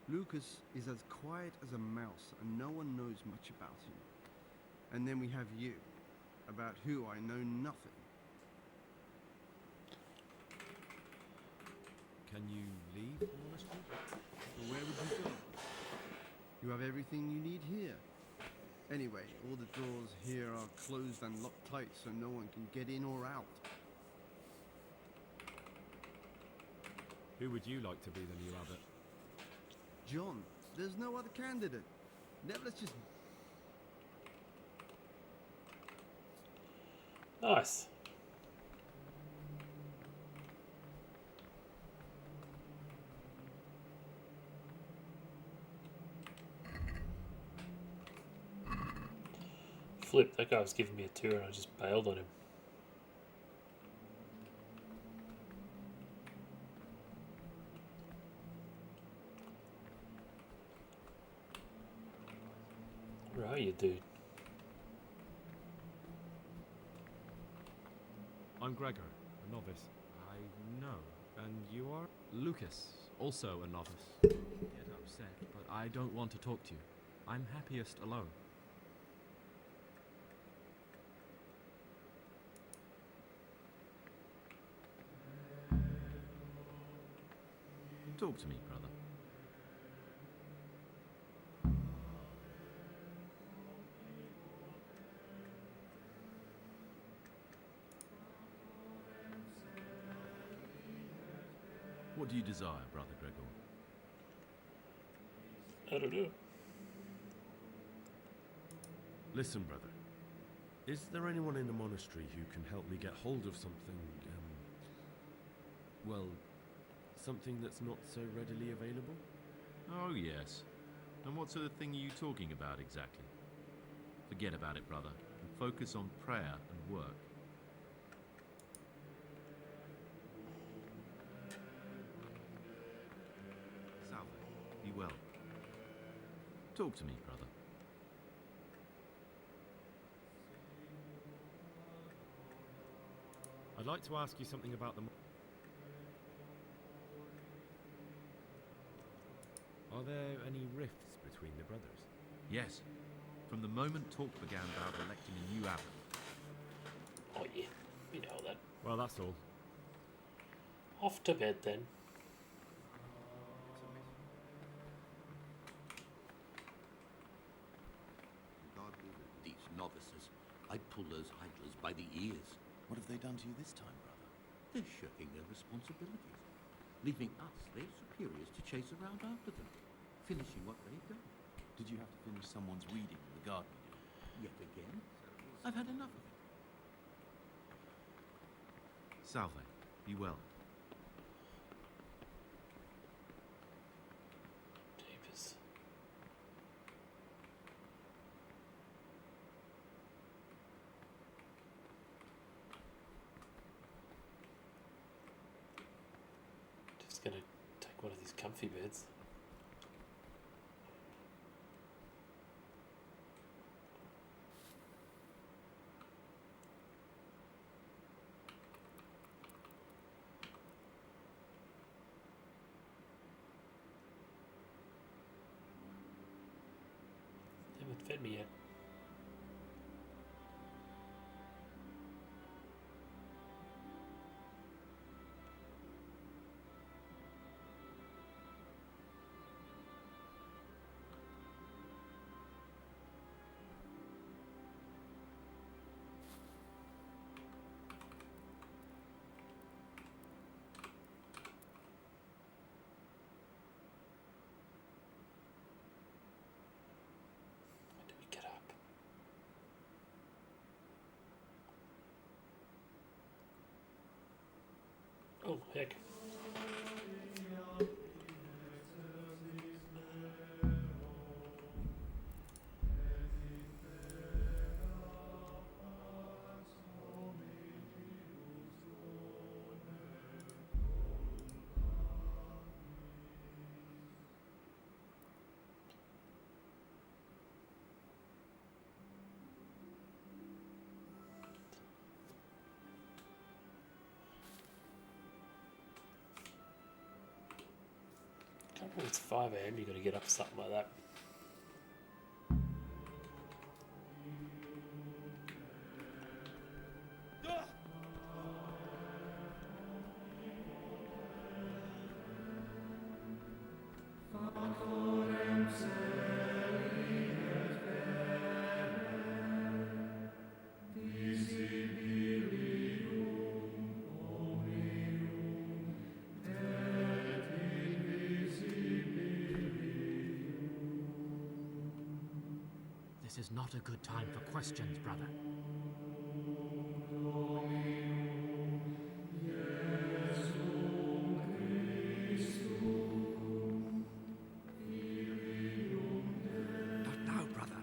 Lucas is as quiet as a mouse, and no one knows much about him. And then we have you, about who I know nothing. Can you leave the monastery? Where would you go? You have everything you need here. Anyway, all the doors here are closed and locked tight, so no one can get in or out. Who would you like to be the new abbot? John, there's no other candidate. Let's just... Nice. Flip, that guy was giving me a tour and I just bailed on him. Where are you, dude? I'm Gregor, a novice. I know. And you are? Lucas, also a novice. Get upset, but I don't want to talk to you. I'm happiest alone. Talk to me, brother. What do you desire, Brother Gregor? I don't know. Listen, brother. Is there anyone in the monastery who can help me get hold of something, well, something that's not so readily available? Oh, yes. And what sort of thing are you talking about exactly? Forget about it, brother, and focus on prayer and work. Salve, be well. Talk to me, brother. I'd like to ask you something about the... Are there any rifts between the brothers? Yes. From the moment talk began about electing a new abbot. Oh yeah, we know. Well, that's all. Off to bed then. These novices. I'd pull those idlers by the ears. What have they done to you this time, brother? They're shirking their responsibilities, leaving us, their superiors, to chase around after them, finishing what they've done. Did you have to finish someone's reading in the garden again? Yet again? I've had enough of it. Salve, be well. Jeepers. Just gonna take one of these comfy beds. They haven't fed me yet. When do we get up? Oh, heck. I can't remember if it's 5 a.m. You've got to get up for something like that. This is not a good time for questions, brother. Not now, brother.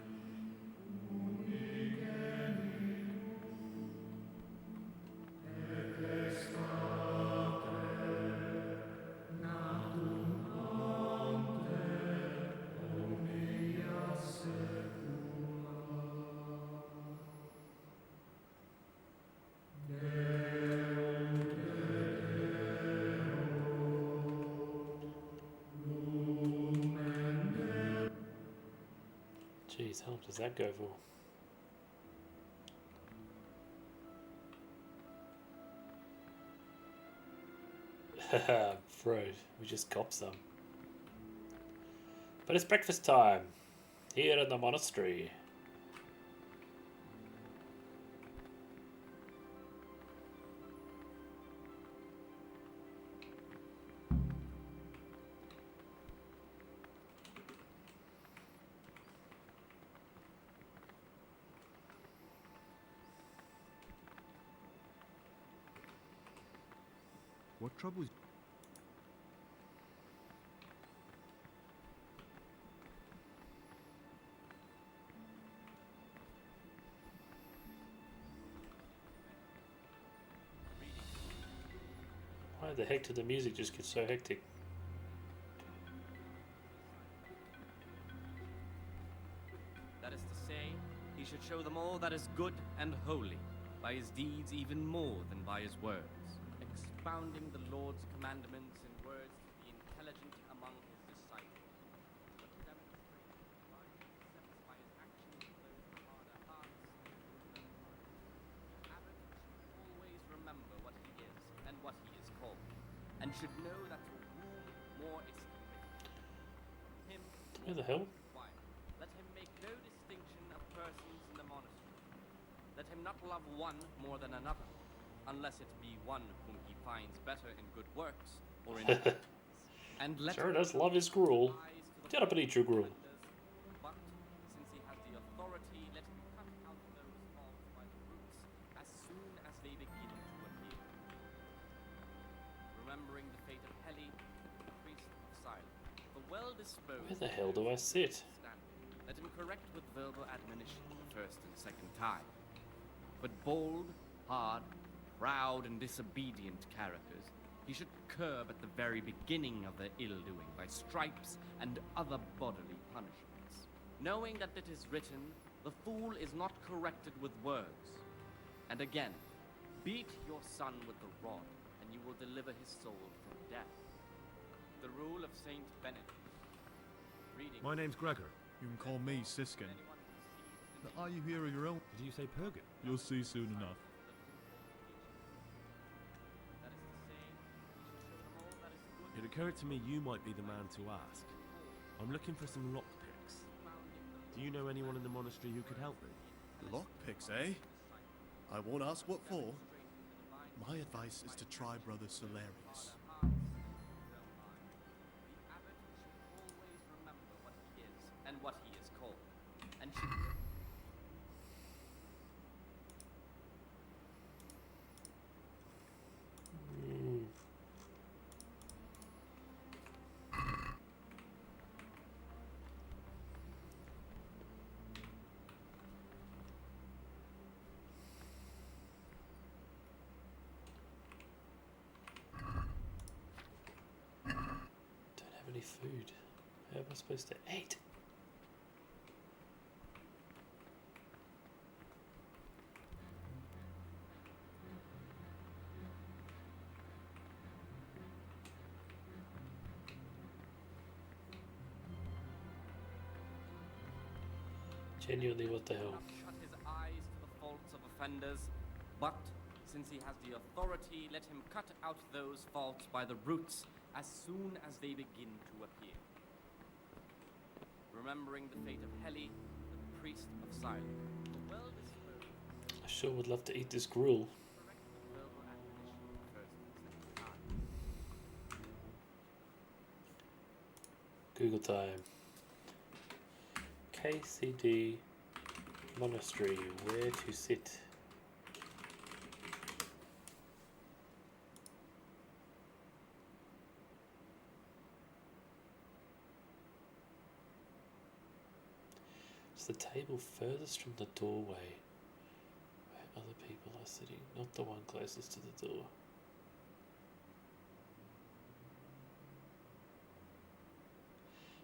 Jeez, how long does that go for? Haha, bro, we just copped some. But it's breakfast time here in the monastery. What troubles? Why the heck did the music just get so hectic? That is to say, he should show them all that is good and holy, by his deeds even more than by his words, expounding the Lord's commandments in words to the intelligent among his disciples, but to demonstrate divine precepts by his actions to those with harder hearts and cruder hearts. The abbot should always remember what should know that to whom more is committed. Him Where the hell? required. Let him make no distinction of persons in the monastery. Let him not love one more than another, unless it be one whom he finds better in good works or in penance. And let Sure him does love his gruel. Get up and eat your gruel. but since he has the authority, let him cut out those faults by the roots as soon as they begin to appear. Remembering the fate of Heli, the priest of Silence, the well-disposed... Where the hell do I sit? Let him correct with verbal admonition the first and second time. But bold, hard, proud, and disobedient characters he should curb at the very beginning of their ill-doing by stripes and other bodily punishments, knowing that it is written, the fool is not corrected with words. And again, beat your son with the rod, and you will deliver his soul from death. The rule of Saint Benedict. Reading. My name's Gregor. You can call me Siskin. Are you here of your own? Did you say Purgan? You'll see soon enough. It occurred to me you might be the man to ask. I'm looking for some lockpicks. Do you know anyone in the monastery who could help me? Lockpicks, eh? I won't ask what for. My advice is to try Brother Solarius. And what he is called. And should... Don't have any food. How am I supposed to eat? Genuinely, what the hell? Not shut his eyes to the faults of offenders, but since he has the authority, let him cut out those faults by the roots as soon as they begin to appear. Remembering the fate of Heli, the priest of Silence, the well-disposed... I sure would love to eat this gruel. Google time. KCD Monastery, where to sit? It's the table furthest from the doorway, where other people are sitting, not the one closest to the door.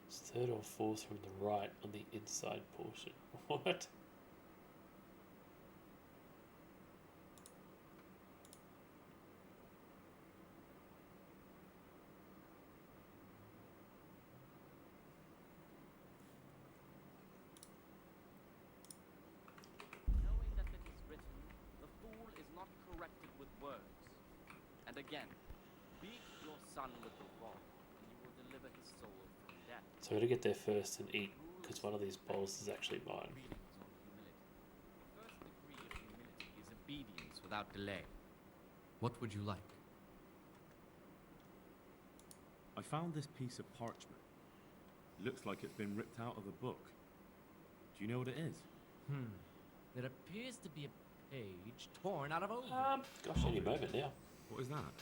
It's third or fourth from the right on the inside portion. What? Knowing that it is written, the fool is not corrected with words. And again, beat your son with the rod, and you will deliver his soul from death. So I'm gonna get there first and eat, because one of these bowls is actually mine. The first degree of humility is obedience without delay. What would you like? I found this piece of parchment. It looks like it's been ripped out of a book. Do you know what it is? There appears to be a page torn out of Ovid. Gosh, any moment now. What is that?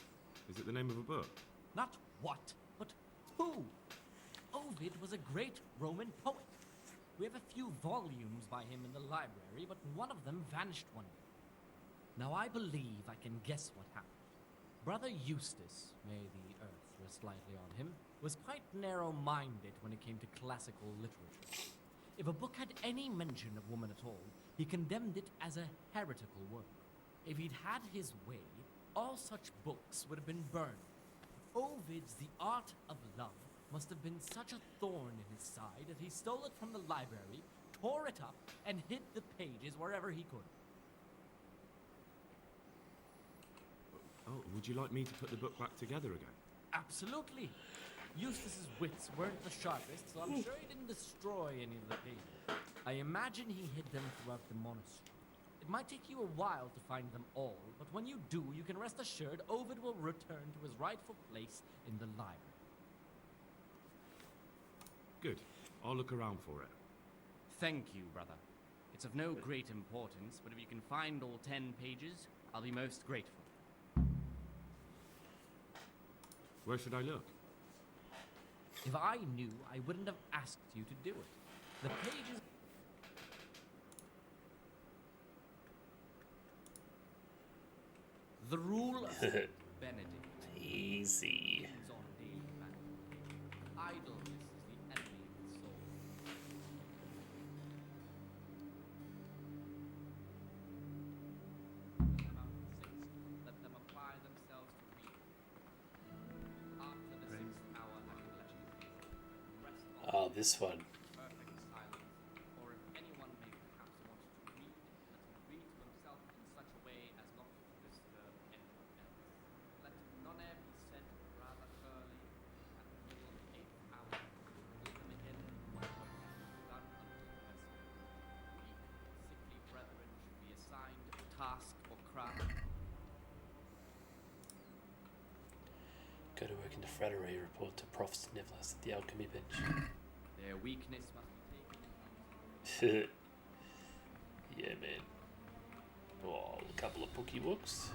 Is it the name of a book? Not what, but who? Ovid was a great Roman poet. We have a few volumes by him in the library, but one of them vanished one day. Now I believe I can guess what happened. Brother Eustace, may the earth rest lightly on him, was quite narrow-minded when it came to classical literature. If a book had any mention of woman at all, he condemned it as a heretical work. If he'd had his way, all such books would have been burned. Ovid's The Art of Love must have been such a thorn in his side that he stole it from the library, tore it up, and hid the pages wherever he could. Oh, would you like me to put the book back together again? Absolutely. Eustace's wits weren't the sharpest, so I'm sure he didn't destroy any of the pages. I imagine he hid them throughout the monastery. It might take you a while to find them all, but when you do, you can rest assured Ovid will return to his rightful place in the library. Good. I'll look around for it. Thank you, brother. It's of no great importance, but if you can find all 10 pages, I'll be most grateful. Where should I look? If I knew, I wouldn't have asked you to do it. The pages... The rule of Benedict. Easy. On daily battle. Idleness is the enemy of the soul. Let them apply themselves to reading. After the 6th hour having left, rest on Oh, this one. perfect silence, or if anyone may perhaps want to read, let him read to himself in such a way as not to disturb anyone else. Let none be said rather early, at the middle of the 8th hour, hold them again when work has been done unto the vessels. Weak, sickly brethren should be assigned task or craft. Go to work in the fraternity, report to Prof. Snivellus at the alchemy bench. Their weakness must be taken into Yeah, man. Oh, a couple of bookie books.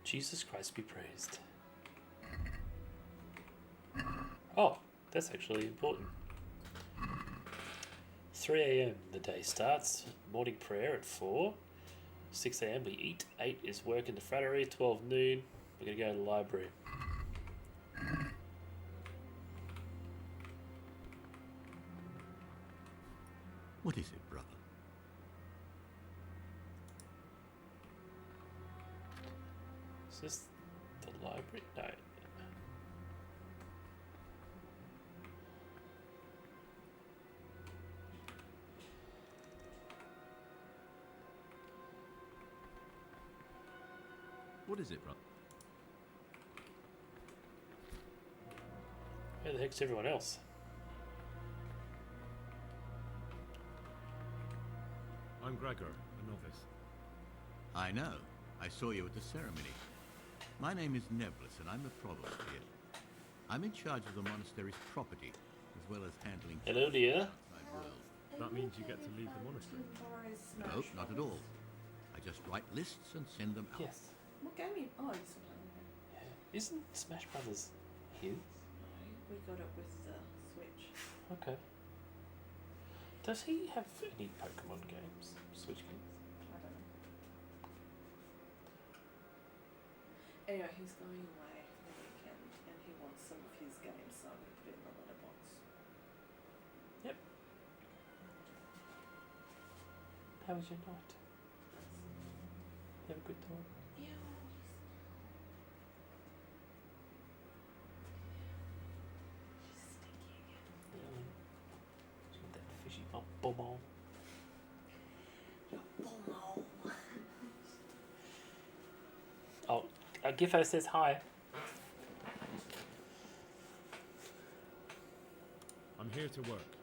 Jesus Christ be praised. Oh, that's actually important. 3 a.m. the day starts. Morning prayer at 4. 6 a.m. we eat. 8 is work in the fraternity. 12 noon. We're going to go to the library. What is it, brother? Is this the library? No. What is it, brother? Where the heck's everyone else? I'm Gregor, a novice. I know. I saw you at the ceremony. My name is Nebulus, and I'm the provost here. I'm in charge of the monastery's property, as well as handling... Hello, dear. ...outside world. That means you get to leave the monastery. No, not at all. I just write lists and send them out. Yes. What game are you? Oh, you're still playing it. Yeah. Isn't Smash Brothers his? No, we got it with the Switch. Okay. Does he have any Pokemon games? Switch games? I don't know. Anyway, he's going away for the weekend and he wants some of his games, so I'm going to put it in the letterbox. Yep. How was your night? You have a good time? Yeah. That fishy bum hole. Oh, Giffo says hi. I'm here to work.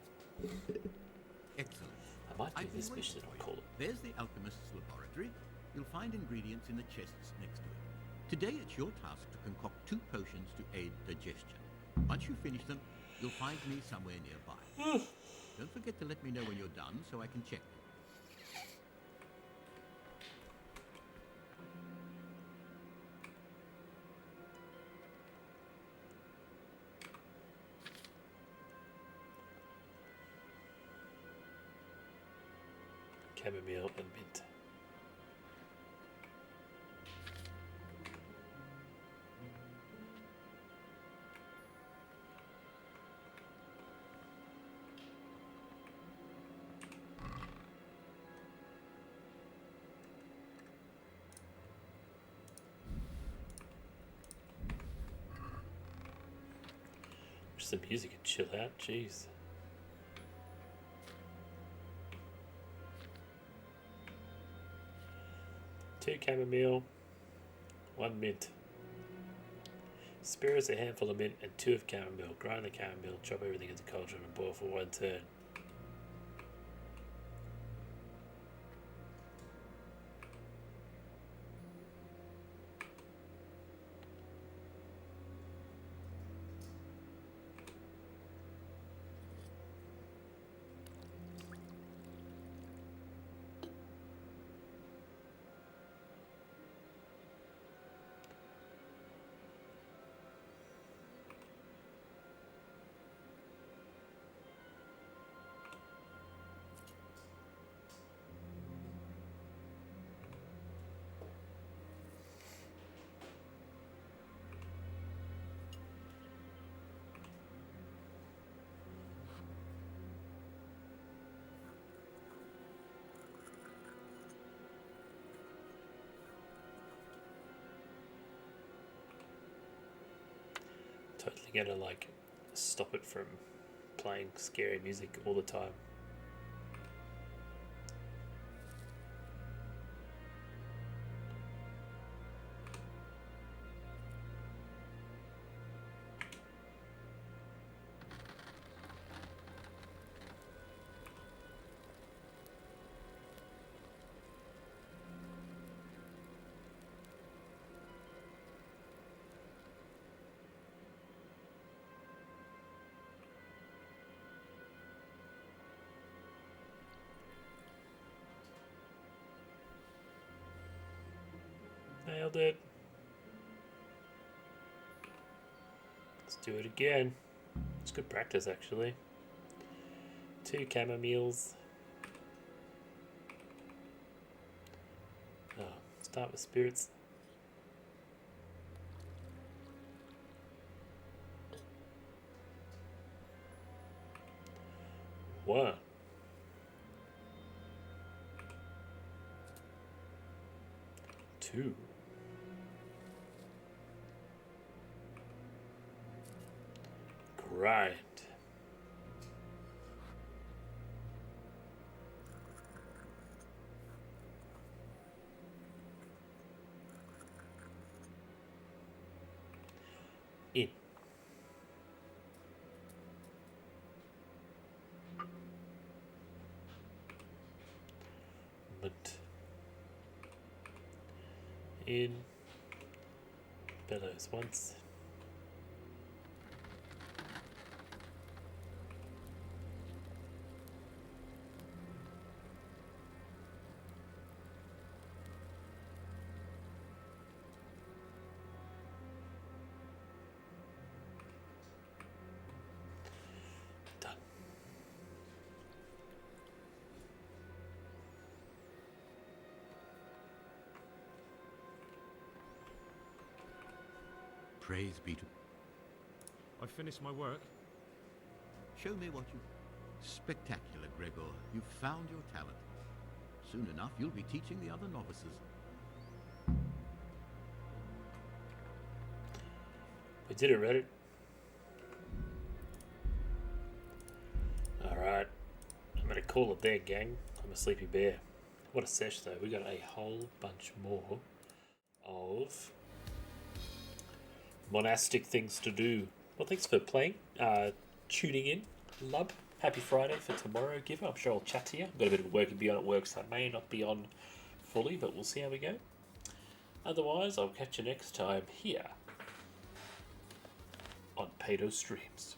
Excellent. I might do I've been this waiting mission for and you. call it. There's the alchemist's laboratory. You'll find ingredients in the chests next to it. Today it's your task to concoct 2 potions to aid digestion. Once you finish them, you'll find me somewhere nearby. Don't forget to let me know when you're done so I can check them. Chamomile and mint. some music and chill out. Jeez. Two chamomile, 1 mint. Spirits, a handful of mint, and 2 of chamomile. Grind the chamomile, chop everything into cauldron, and boil for 1 turn. Totally gonna like stop it from playing scary music all the time. Nailed it. Let's do it again. It's good practice, actually. 2 chamomiles. Oh, start with spirits. One. 2. Grind. In. Mint. In. Bellows once. Praise be to... I've finished my work. Show me what you... Spectacular, Gregor. You've found your talent. Soon enough, you'll be teaching the other novices. We did it, Reddit. Alright. I'm gonna call it there, gang. I'm a sleepy bear. What a sesh, though. We got a whole bunch more of monastic things to do. Well, thanks for playing, tuning in, Lub. Happy Friday for tomorrow, Giver. I'm sure I'll chat to you. I've got a bit of work to be on at work, so I may not be on fully, but we'll see how we go. Otherwise, I'll catch you next time here on Pato Streams.